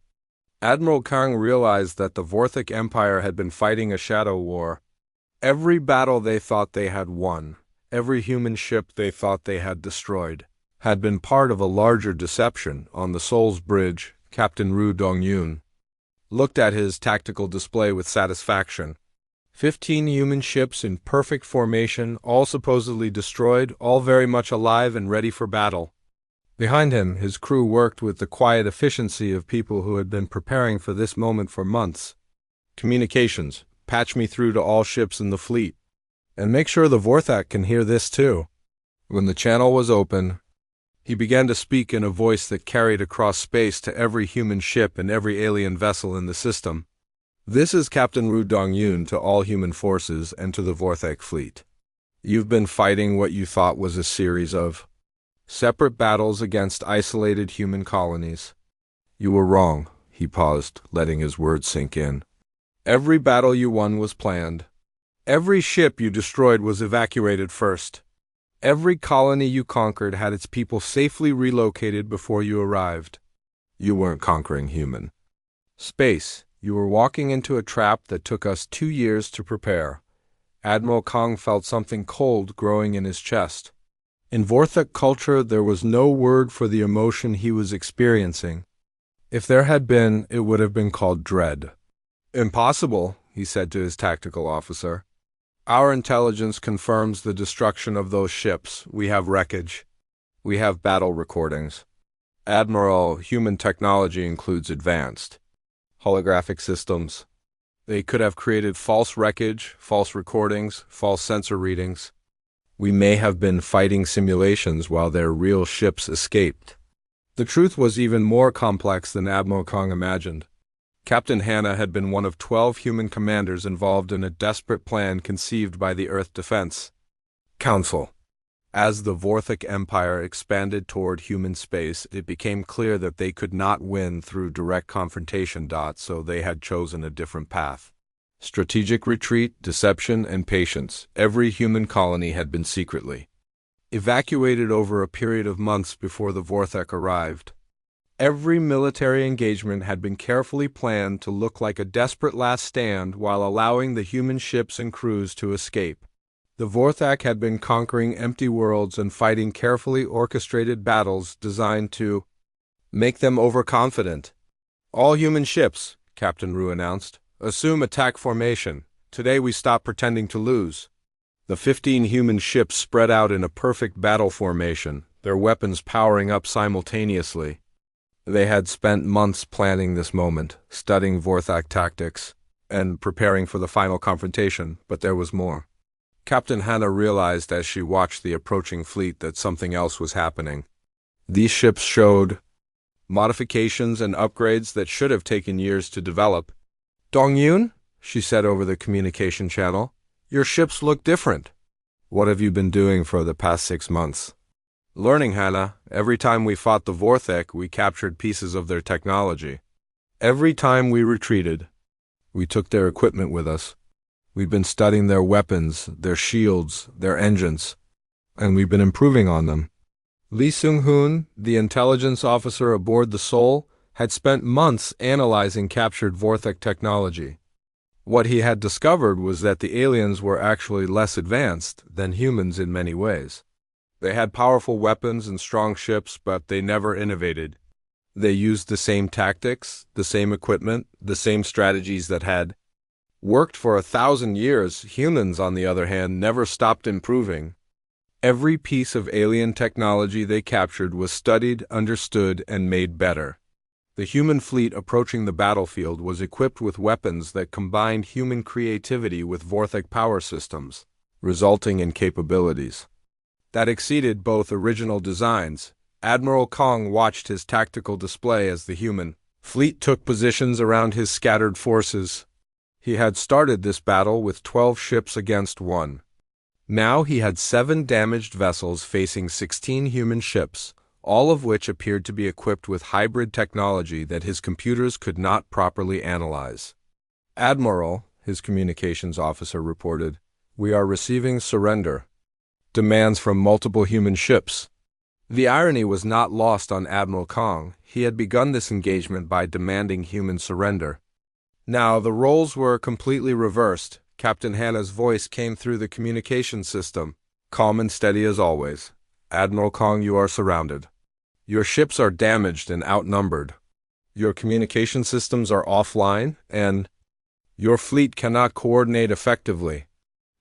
Admiral Kang realized that the Vorthic Empire had been fighting a shadow war. Every battle they thought they had won, every human ship they thought they had destroyed, had been part of a larger deception. On the Soul's Bridge, Captain Ru Dongyun looked at his tactical display with satisfaction. 15 human ships in perfect formation, all supposedly destroyed, all very much alive and ready for battle. Behind him, his crew worked with the quiet efficiency of people who had been preparing for this moment for months. Communications, patch me through to all ships in the fleet. And make sure the Vorthak can hear this too. When the channel was open, he began to speak in a voice that carried across space to every human ship and every alien vessel in the system. This is Captain Ru Dongyun to all human forces and to the Vorthak fleet. You've been fighting what you thought was a series of separate battles against isolated human colonies. You were wrong, he paused, letting his words sink in. Every battle you won was planned. Every ship you destroyed was evacuated first. Every colony you conquered had its people safely relocated before you arrived. You weren't conquering human space. You were walking into a trap that took us 2 years to prepare. Admiral Kang felt something cold growing in his chest. In Vorthak culture, there was no word for the emotion he was experiencing. If there had been, it would have been called dread. Impossible, he said to his tactical officer. Our intelligence confirms the destruction of those ships. We have wreckage. We have battle recordings. Admiral, human technology includes advanced holographic systems. They could have created false wreckage, false recordings, false sensor readings. We may have been fighting simulations while their real ships escaped. The truth was even more complex than Admiral Kang imagined. Captain Hannah had been one of 12 human commanders involved in a desperate plan conceived by the Earth Defense Council. As the Vorthik Empire expanded toward human space, it became clear that they could not win through direct confrontation. So they had chosen a different path. Strategic retreat, deception, and patience. Every human colony had been secretly evacuated over a period of months before the Vorthak arrived. Every military engagement had been carefully planned to look like a desperate last stand while allowing the human ships and crews to escape. The Vorthak had been conquering empty worlds and fighting carefully orchestrated battles designed to make them overconfident. All human ships, Captain Ru announced, assume attack formation. Today we stop pretending to lose. The 15 human ships spread out in a perfect battle formation, their weapons powering up simultaneously. They had spent months planning this moment, studying Vorthak tactics, and preparing for the final confrontation, but there was more. Captain Hannah realized as she watched the approaching fleet that something else was happening. These ships showed modifications and upgrades that should have taken years to develop. Dongyun, she said over the communication channel, your ships look different. What have you been doing for the past 6 months? Learning, Hannah. Every time we fought the Vorthak, we captured pieces of their technology. Every time we retreated, we took their equipment with us. We've been studying their weapons, their shields, their engines, and we've been improving on them. Lee Seung-hoon, the intelligence officer aboard the Soul, had spent months analyzing captured Vorthak technology. What he had discovered was that the aliens were actually less advanced than humans in many ways. They had powerful weapons and strong ships, but they never innovated. They used the same tactics, the same equipment, the same strategies that had worked for 1,000 years. Humans, on the other hand, never stopped improving. Every piece of alien technology they captured was studied, understood, and made better. The human fleet approaching the battlefield was equipped with weapons that combined human creativity with Vorthak power systems, resulting in capabilities that exceeded both original designs. Admiral Kang watched his tactical display as the human fleet took positions around his scattered forces. He had started this battle with 12 ships against 1. Now he had 7 damaged vessels facing 16 human ships, all of which appeared to be equipped with hybrid technology that his computers could not properly analyze. "Admiral," his communications officer reported, "we are receiving surrender demands from multiple human ships." The irony was not lost on Admiral Kong. He had begun this engagement by demanding human surrender. Now the roles were completely reversed. Captain Hannah's voice came through the communication system, calm and steady as always. "Admiral Kong, you are surrounded. Your ships are damaged and outnumbered. Your communication systems are offline, and your fleet cannot coordinate effectively."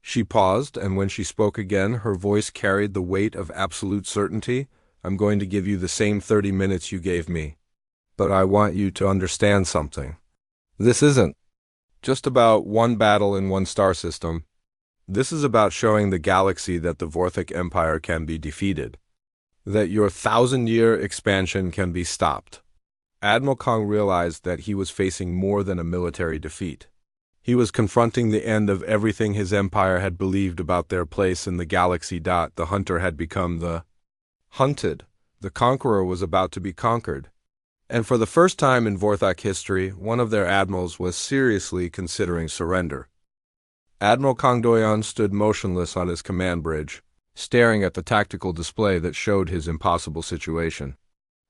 She paused, and when she spoke again, her voice carried the weight of absolute certainty. "I'm going to give you the same 30 minutes you gave me. But I want you to understand something. This isn't just about one battle in one star system. This is about showing the galaxy that the Vorthic Empire can be defeated, that your 1,000-year expansion can be stopped." Admiral Kong realized that he was facing more than a military defeat. He was confronting the end of everything his empire had believed about their place in the galaxy. The hunter had become the hunted. The conqueror was about to be conquered. And for the first time in Vorthak history, one of their admirals was seriously considering surrender. Admiral Kang Doyon stood motionless on his command bridge, staring at the tactical display that showed his impossible situation.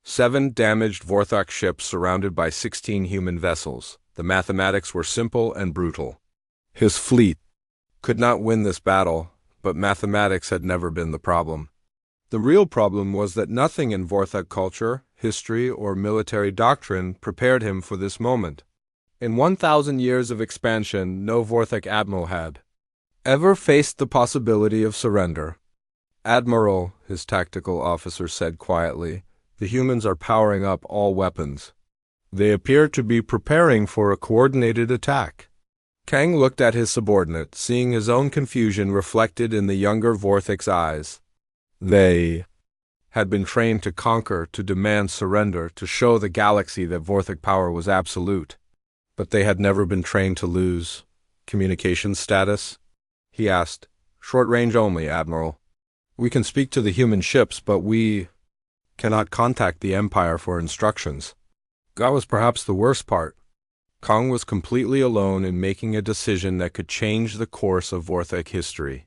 7 damaged Vorthak ships surrounded by 16 human vessels. The mathematics were simple and brutal. His fleet could not win this battle, but mathematics had never been the problem. The real problem was that nothing in Vorthak culture, history, or military doctrine prepared him for this moment. In 1,000 years of expansion, no Vorthak admiral had ever faced the possibility of surrender. "Admiral," his tactical officer said quietly, "the humans are powering up all weapons. They appear to be preparing for a coordinated attack." Kang looked at his subordinate, seeing his own confusion reflected in the younger Vorthic's eyes. They had been trained to conquer, to demand surrender, to show the galaxy that Vorthic power was absolute. But they had never been trained to lose. "Communication status?" he asked. "Short range only, Admiral. We can speak to the human ships, but we cannot contact the Empire for instructions." That was perhaps the worst part. Kong was completely alone in making a decision that could change the course of Vorthak history.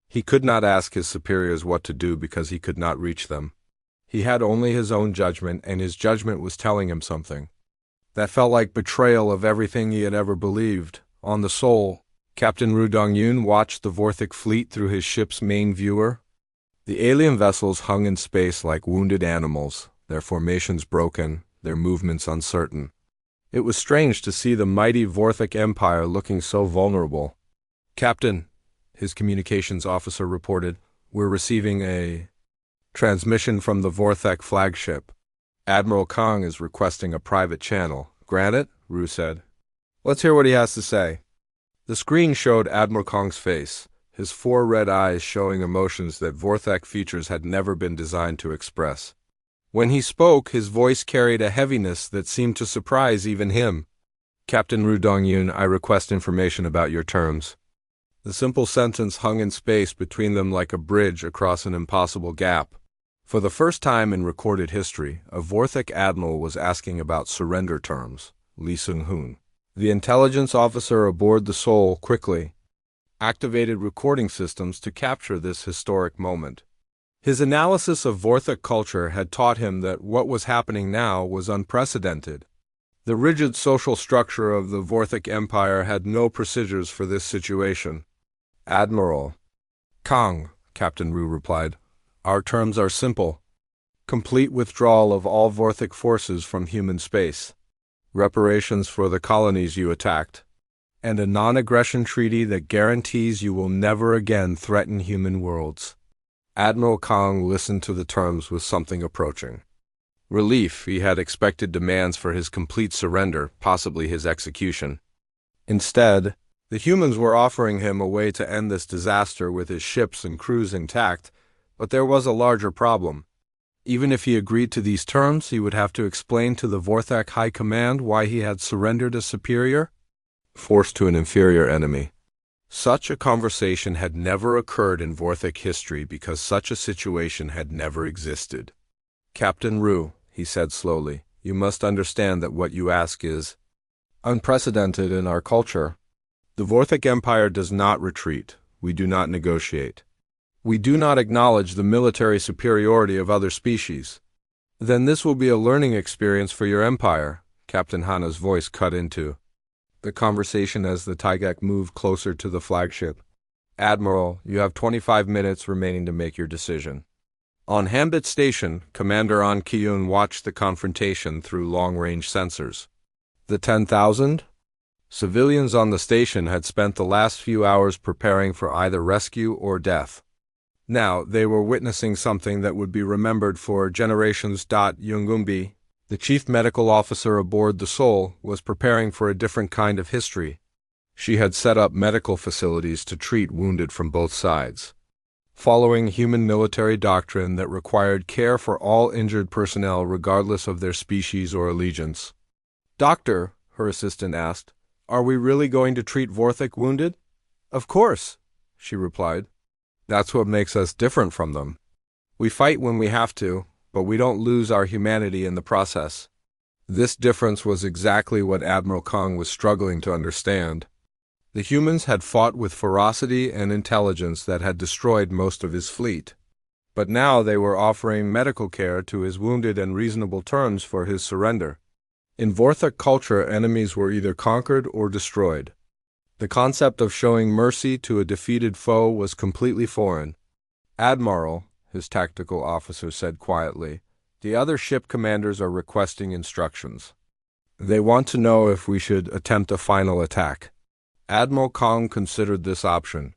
He could not ask his superiors what to do because he could not reach them. He had only his own judgment, and his judgment was telling him something. That felt like betrayal of everything he had ever believed. On the Sol, Captain Ru Dongyun watched the Vorthik fleet through his ship's main viewer. The alien vessels hung in space like wounded animals, their formations broken, their movements uncertain. It was strange to see the mighty Vorthik Empire looking so vulnerable. "Captain," his communications officer reported, "we're receiving a transmission from the Vorthak flagship. Admiral Kong is requesting a private channel." "Granted," Ru said. "Let's hear what he has to say." The screen showed Admiral Kong's face, his 4 red eyes showing emotions that Vorthak features had never been designed to express. When he spoke, his voice carried a heaviness that seemed to surprise even him. "Captain Ru Dongyun, I request information about your terms." The simple sentence hung in space between them like a bridge across an impossible gap. For the first time in recorded history, a Vorthik admiral was asking about surrender terms. Lee Seung-hoon, the intelligence officer aboard the Sol, quickly activated recording systems to capture this historic moment. His analysis of Vorthik culture had taught him that what was happening now was unprecedented. The rigid social structure of the Vorthik Empire had no procedures for this situation. "Admiral Kong," Captain Ru replied, "our terms are simple. Complete withdrawal of all Vorthik forces from human space, reparations for the colonies you attacked, and a non-aggression treaty that guarantees you will never again threaten human worlds." Admiral Kong listened to the terms with something approaching relief. He had expected demands for his complete surrender, possibly his execution. Instead, the humans were offering him a way to end this disaster with his ships and crews intact, but there was a larger problem. Even if he agreed to these terms, he would have to explain to the Vorthak High Command why he had surrendered a superior force to an inferior enemy. Such a conversation had never occurred in Vorthik history because such a situation had never existed. Captain Rue, he said slowly, you must understand that what you ask is unprecedented in our culture. The Vorthic Empire does not retreat. We do not negotiate. We do not acknowledge the military superiority of other species. Then this will be a learning experience for your empire, Captain Hana's voice cut into the conversation as the Taigak moved closer to the flagship. Admiral, you have 25 minutes remaining to make your decision. On Hambit Station, Commander An Kyun watched the confrontation through long-range sensors. The 10,000? Civilians on the station had spent the last few hours preparing for either rescue or death. Now, they were witnessing something that would be remembered for generations. Yungumbi, the chief medical officer aboard the Seoul, was preparing for a different kind of history. She had set up medical facilities to treat wounded from both sides, following human military doctrine that required care for all injured personnel regardless of their species or allegiance. Doctor, her assistant asked, are we really going to treat Vorthic wounded? Of course, she replied. That's what makes us different from them. We fight when we have to, but we don't lose our humanity in the process. This difference was exactly what Admiral Kong was struggling to understand. The humans had fought with ferocity and intelligence that had destroyed most of his fleet. But now they were offering medical care to his wounded and reasonable terms for his surrender. In Vorthic culture, enemies were either conquered or destroyed. The concept of showing mercy to a defeated foe was completely foreign. Admiral, his tactical officer said quietly, the other ship commanders are requesting instructions. They want to know if we should attempt a final attack. Admiral Kong considered this option.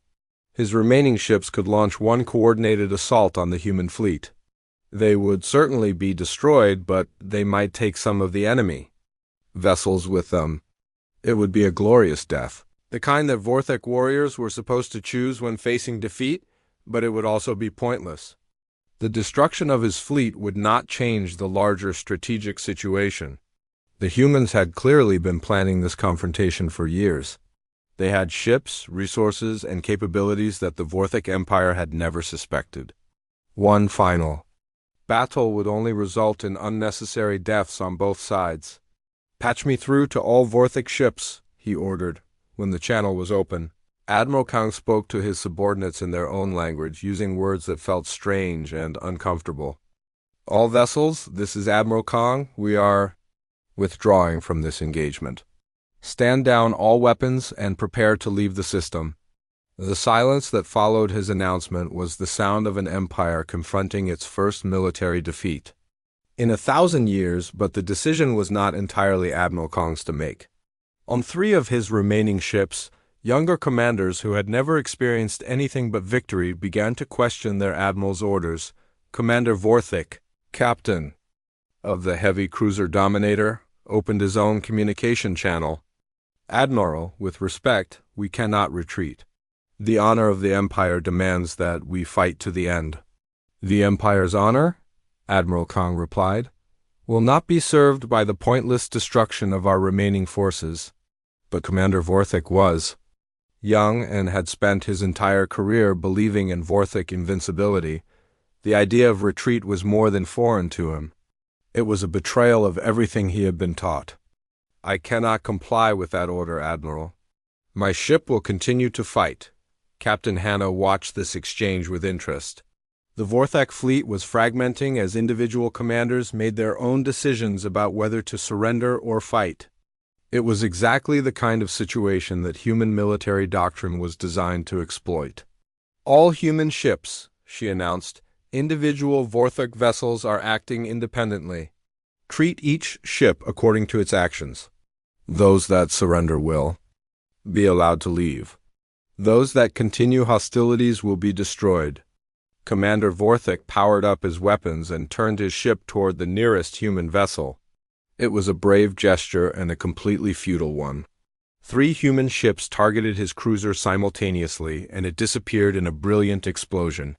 His remaining ships could launch one coordinated assault on the human fleet. They would certainly be destroyed, but they might take some of the enemy vessels with them. It would be a glorious death, the kind that Vorthic warriors were supposed to choose when facing defeat, but it would also be pointless. The destruction of his fleet would not change the larger strategic situation. The humans had clearly been planning this confrontation for years. They had ships, resources, and capabilities that the Vorthic Empire had never suspected. One final battle would only result in unnecessary deaths on both sides. Patch me through to all Vorthic ships, he ordered, when the channel was open. Admiral Kong spoke to his subordinates in their own language, using words that felt strange and uncomfortable. All vessels, this is Admiral Kong. We are withdrawing from this engagement. Stand down all weapons and prepare to leave the system. The silence that followed his announcement was the sound of an empire confronting its first military defeat in 1,000 years, but the decision was not entirely Admiral Kong's to make. On 3 of his remaining ships, younger commanders who had never experienced anything but victory began to question their admiral's orders. Commander Vorthic, captain of the heavy cruiser Dominator, opened his own communication channel. Admiral, with respect, we cannot retreat. The honor of the Empire demands that we fight to the end. The Empire's honor, Admiral Kong replied, will not be served by the pointless destruction of our remaining forces. But Commander Vorthic was young and had spent his entire career believing in Vorthic invincibility. The idea of retreat was more than foreign to him. It was a betrayal of everything he had been taught. I cannot comply with that order, Admiral. My ship will continue to fight. Captain Hana watched this exchange with interest. The Vorthic fleet was fragmenting as individual commanders made their own decisions about whether to surrender or fight. It was exactly the kind of situation that human military doctrine was designed to exploit. All human ships, she announced, individual Vorthic vessels are acting independently. Treat each ship according to its actions. Those that surrender will be allowed to leave. Those that continue hostilities will be destroyed. Commander Vorthic powered up his weapons and turned his ship toward the nearest human vessel. It was a brave gesture and a completely futile one. 3 human ships targeted his cruiser simultaneously, and it disappeared in a brilliant explosion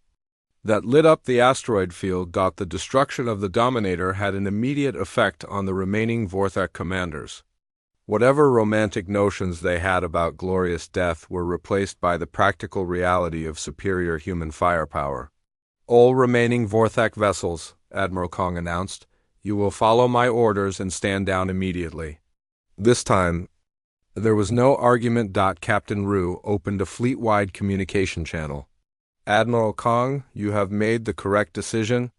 that lit up the asteroid field. The destruction of the Dominator had an immediate effect on the remaining Vorthic commanders. Whatever romantic notions they had about glorious death were replaced by the practical reality of superior human firepower. All remaining Vorthic vessels, Admiral Kong announced. "You will follow my orders and stand down immediately." This time, there was no argument. Captain Ru opened a fleet-wide communication channel. "Admiral Kong, you have made the correct decision.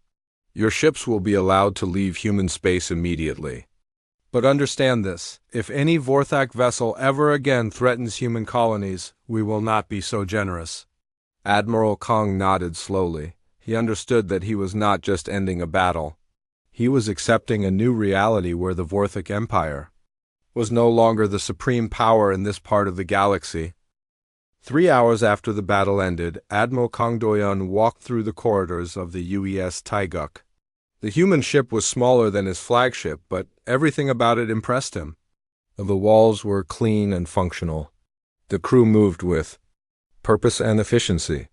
Your ships will be allowed to leave human space immediately. But understand this, if any Vorthak vessel ever again threatens human colonies, we will not be so generous." Admiral Kong nodded slowly. He understood that he was not just ending a battle. He was accepting a new reality where the Vorthak Empire was no longer the supreme power in this part of the galaxy. 3 hours after the battle ended, Admiral Kang Doyun walked through the corridors of the UES Taeguk. The human ship was smaller than his flagship, but everything about it impressed him. The walls were clean and functional. The crew moved with purpose and efficiency.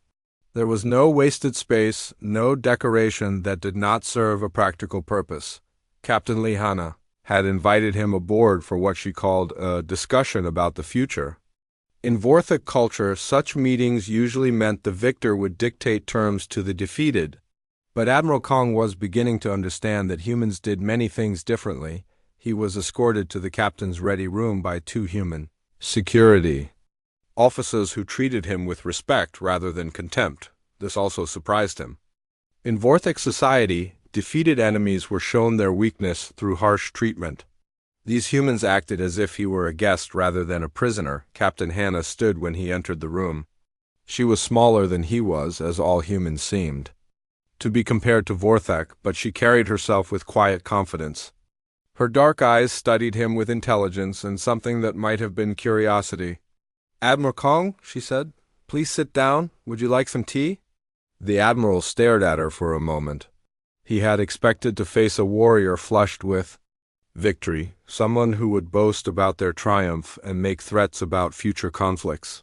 There was no wasted space, no decoration that did not serve a practical purpose. Captain Lee Hana had invited him aboard for what she called a discussion about the future. In Vorthak culture, such meetings usually meant the victor would dictate terms to the defeated. But Admiral Kong was beginning to understand that humans did many things differently. He was escorted to the captain's ready room by 2 human security officers who treated him with respect rather than contempt. This also surprised him. In Vorthak society, defeated enemies were shown their weakness through harsh treatment. These humans acted as if he were a guest rather than a prisoner. Captain Hannah stood when he entered the room. She was smaller than he was, as all humans seemed to be compared to Vorthak, but she carried herself with quiet confidence. Her dark eyes studied him with intelligence and something that might have been curiosity. "Admiral Kong," she said, "please sit down. Would you like some tea?" The Admiral stared at her for a moment. He had expected to face a warrior flushed with victory, someone who would boast about their triumph and make threats about future conflicts.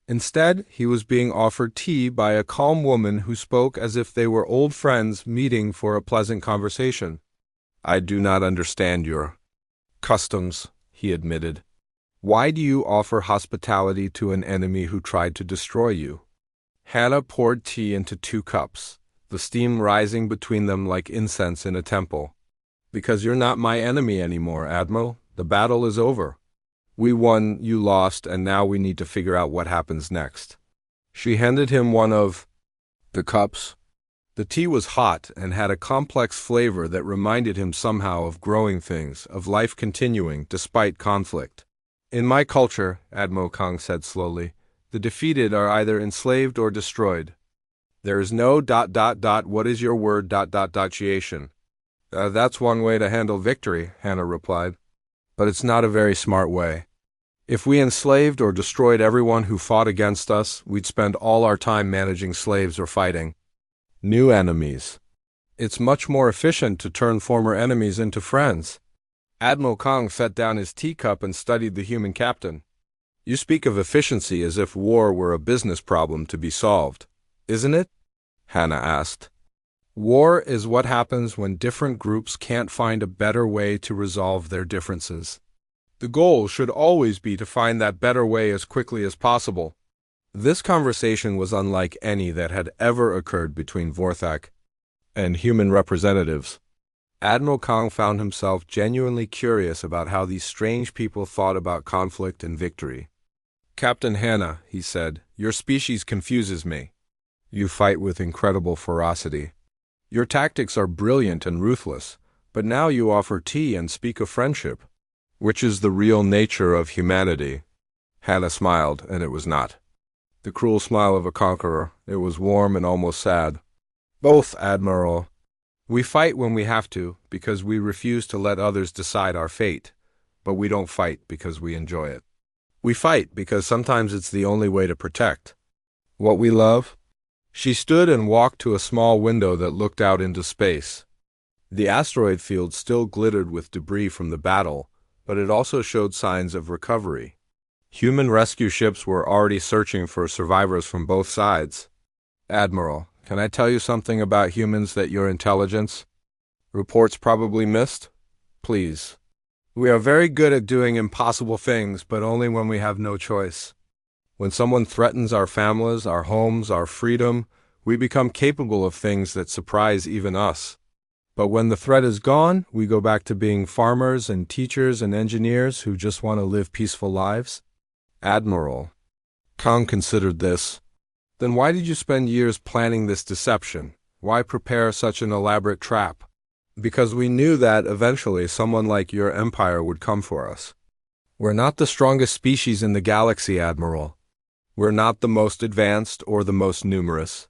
Instead, he was being offered tea by a calm woman who spoke as if they were old friends meeting for a pleasant conversation. "I do not understand your customs," he admitted. "Why do you offer hospitality to an enemy who tried to destroy you?" Hannah poured tea into 2 cups, the steam rising between them like incense in a temple. "Because you're not my enemy anymore, Admiral. The battle is over. We won, you lost, and now we need to figure out what happens next." She handed him one of the cups. The tea was hot and had a complex flavor that reminded him somehow of growing things, of life continuing despite conflict. "In my culture," Admiral Kang said slowly, "the defeated are either enslaved or destroyed. There is no ... what is your word ... Giation. That's one way to handle victory," Hannah replied. "But it's not a very smart way. If we enslaved or destroyed everyone who fought against us, we'd spend all our time managing slaves or fighting new enemies. It's much more efficient to turn former enemies into friends." Admiral Kang set down his teacup and studied the human captain. "You speak of efficiency as if war were a business problem to be solved, isn't it?" Hannah asked. "War is what happens when different groups can't find a better way to resolve their differences. The goal should always be to find that better way as quickly as possible." This conversation was unlike any that had ever occurred between Vorthak and human representatives. Admiral Kang found himself genuinely curious about how these strange people thought about conflict and victory. "Captain Hannah," he said, "your species confuses me. You fight with incredible ferocity. Your tactics are brilliant and ruthless, but now you offer tea and speak of friendship. Which is the real nature of humanity?" Hannah smiled, and it was not the cruel smile of a conqueror. It was warm and almost sad. "Both, Admiral. We fight when we have to, because we refuse to let others decide our fate. But we don't fight because we enjoy it. We fight because sometimes it's the only way to protect what we love." She stood and walked to a small window that looked out into space. The asteroid field still glittered with debris from the battle, but it also showed signs of recovery. Human rescue ships were already searching for survivors from both sides. "Admiral, can I tell you something about humans that your intelligence reports probably missed? Please. We are very good at doing impossible things, but only when we have no choice. When someone threatens our families, our homes, our freedom, we become capable of things that surprise even us. But when the threat is gone, we go back to being farmers and teachers and engineers who just want to live peaceful lives? Admiral Kang considered this. Then why did you spend years planning this deception? Why prepare such an elaborate trap? Because we knew that eventually someone like your empire would come for us. We're not the strongest species in the galaxy, Admiral. We're not the most advanced or the most numerous.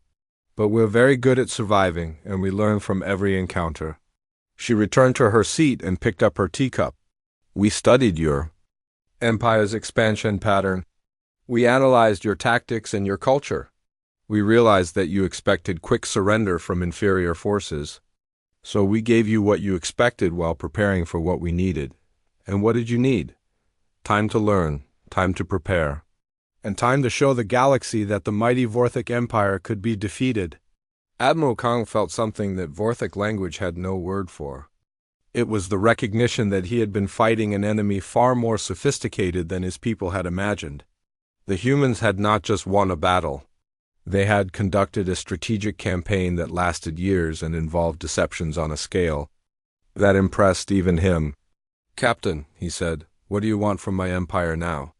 But we're very good at surviving, and we learn from every encounter. She returned to her seat and picked up her teacup. We studied your empire's expansion pattern. We analyzed your tactics and your culture. We realized that you expected quick surrender from inferior forces. So we gave you what you expected while preparing for what we needed. And what did you need? Time to learn, time to prepare, and time to show the galaxy that the mighty Vorthic Empire could be defeated. Admiral Kang felt something that Vorthic language had no word for. It was the recognition that he had been fighting an enemy far more sophisticated than his people had imagined. The humans had not just won a battle. They had conducted a strategic campaign that lasted years and involved deceptions on a scale that impressed even him. Captain, he said, what do you want from my empire now?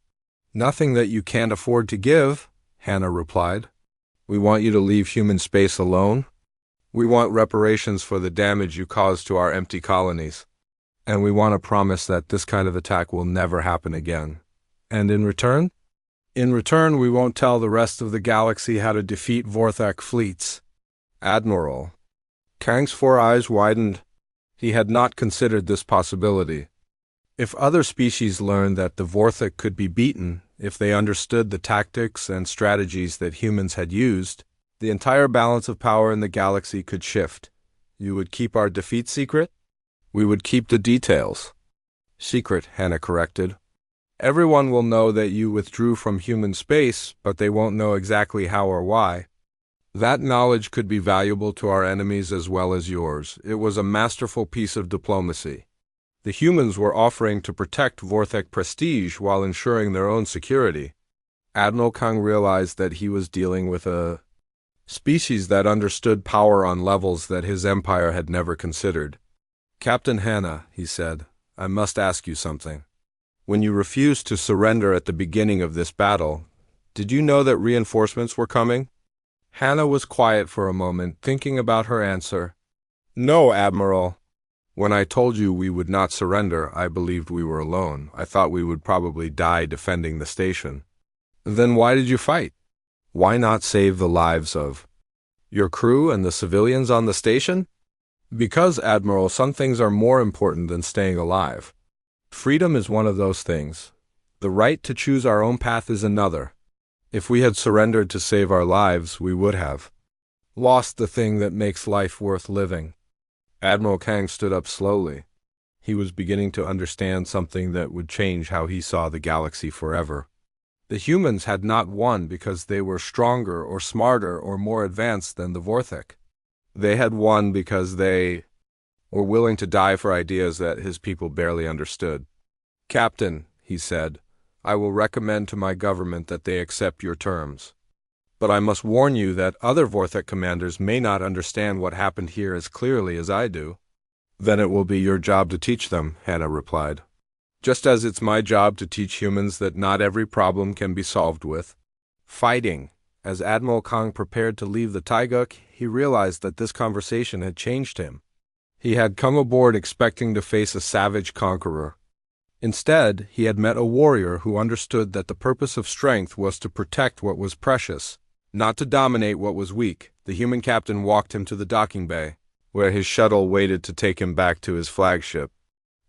Nothing that you can't afford to give, Hannah replied. We want you to leave human space alone. We want reparations for the damage you caused to our empty colonies. And we want a promise that this kind of attack will never happen again. And in return? In return, we won't tell the rest of the galaxy how to defeat Vorthak fleets. Admiral. Kang's 4 eyes widened. He had not considered this possibility. If other species learned that the Vorthak could be beaten, if they understood the tactics and strategies that humans had used, the entire balance of power in the galaxy could shift. You would keep our defeat secret? We would keep the details. Secret, Hannah corrected. Everyone will know that you withdrew from human space, but they won't know exactly how or why. That knowledge could be valuable to our enemies as well as yours. It was a masterful piece of diplomacy. The humans were offering to protect Vorthek prestige while ensuring their own security. Admiral Kang realized that he was dealing with a species that understood power on levels that his empire had never considered. Captain Hannah, he said, I must ask you something. When you refused to surrender at the beginning of this battle, did you know that reinforcements were coming? Hannah was quiet for a moment, thinking about her answer. No, Admiral. When I told you we would not surrender, I believed we were alone. I thought we would probably die defending the station. Then why did you fight? Why not save the lives of your crew and the civilians on the station? Because, Admiral, some things are more important than staying alive. Freedom is one of those things. The right to choose our own path is another. If we had surrendered to save our lives, we would have lost the thing that makes life worth living. Admiral Kang stood up slowly. He was beginning to understand something that would change how he saw the galaxy forever. The humans had not won because they were stronger or smarter or more advanced than the Vorthek. They had won because they were willing to die for ideas that his people barely understood. Captain, he said, I will recommend to my government that they accept your terms. But I must warn you that other Vorthek commanders may not understand what happened here as clearly as I do. Then it will be your job to teach them, Hannah replied. Just as it's my job to teach humans that not every problem can be solved with fighting. As Admiral Kang prepared to leave the Taiguk, he realized that this conversation had changed him. He had come aboard expecting to face a savage conqueror. Instead, he had met a warrior who understood that the purpose of strength was to protect what was precious, not to dominate what was weak. The human captain walked him to the docking bay, where his shuttle waited to take him back to his flagship.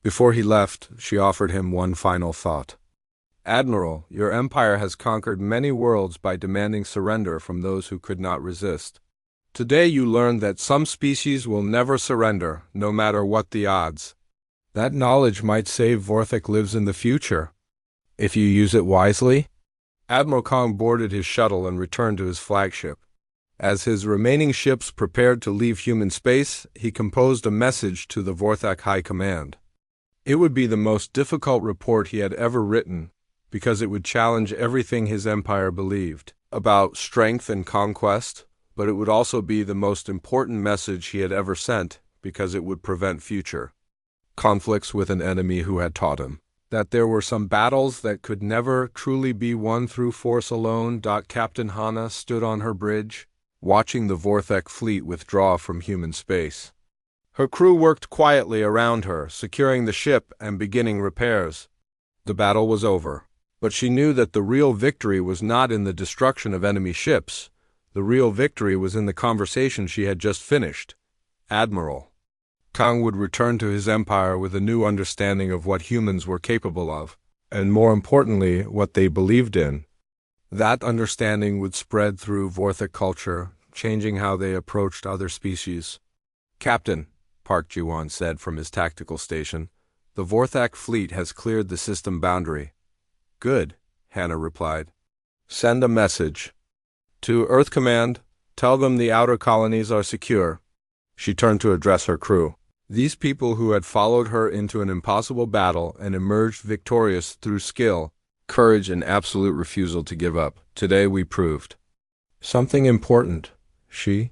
Before he left, she offered him one final thought. Admiral, your empire has conquered many worlds by demanding surrender from those who could not resist. Today you learned that some species will never surrender, no matter what the odds. That knowledge might save Vorthek lives in the future, if you use it wisely. Admiral Kang boarded his shuttle and returned to his flagship. As his remaining ships prepared to leave human space, he composed a message to the Vorthak High Command. It would be the most difficult report he had ever written, because it would challenge everything his empire believed about strength and conquest, but it would also be the most important message he had ever sent, because it would prevent future conflicts with an enemy who had taught him that there were some battles that could never truly be won through force alone. Captain Hana stood on her bridge, watching the Vorthek fleet withdraw from human space. Her crew worked quietly around her, securing the ship and beginning repairs. The battle was over, but she knew that the real victory was not in the destruction of enemy ships. The real victory was in the conversation she had just finished. Admiral Kang would return to his empire with a new understanding of what humans were capable of, and more importantly, what they believed in. That understanding would spread through Vorthek culture, changing how they approached other species. "Captain," Park Ji-won said from his tactical station, "the Vorthak fleet has cleared the system boundary." "Good," Hannah replied. "Send a message to Earth Command. Tell them the outer colonies are secure." She turned to address her crew. These people who had followed her into an impossible battle and emerged victorious through skill, courage, and absolute refusal to give up. Today we proved something important. She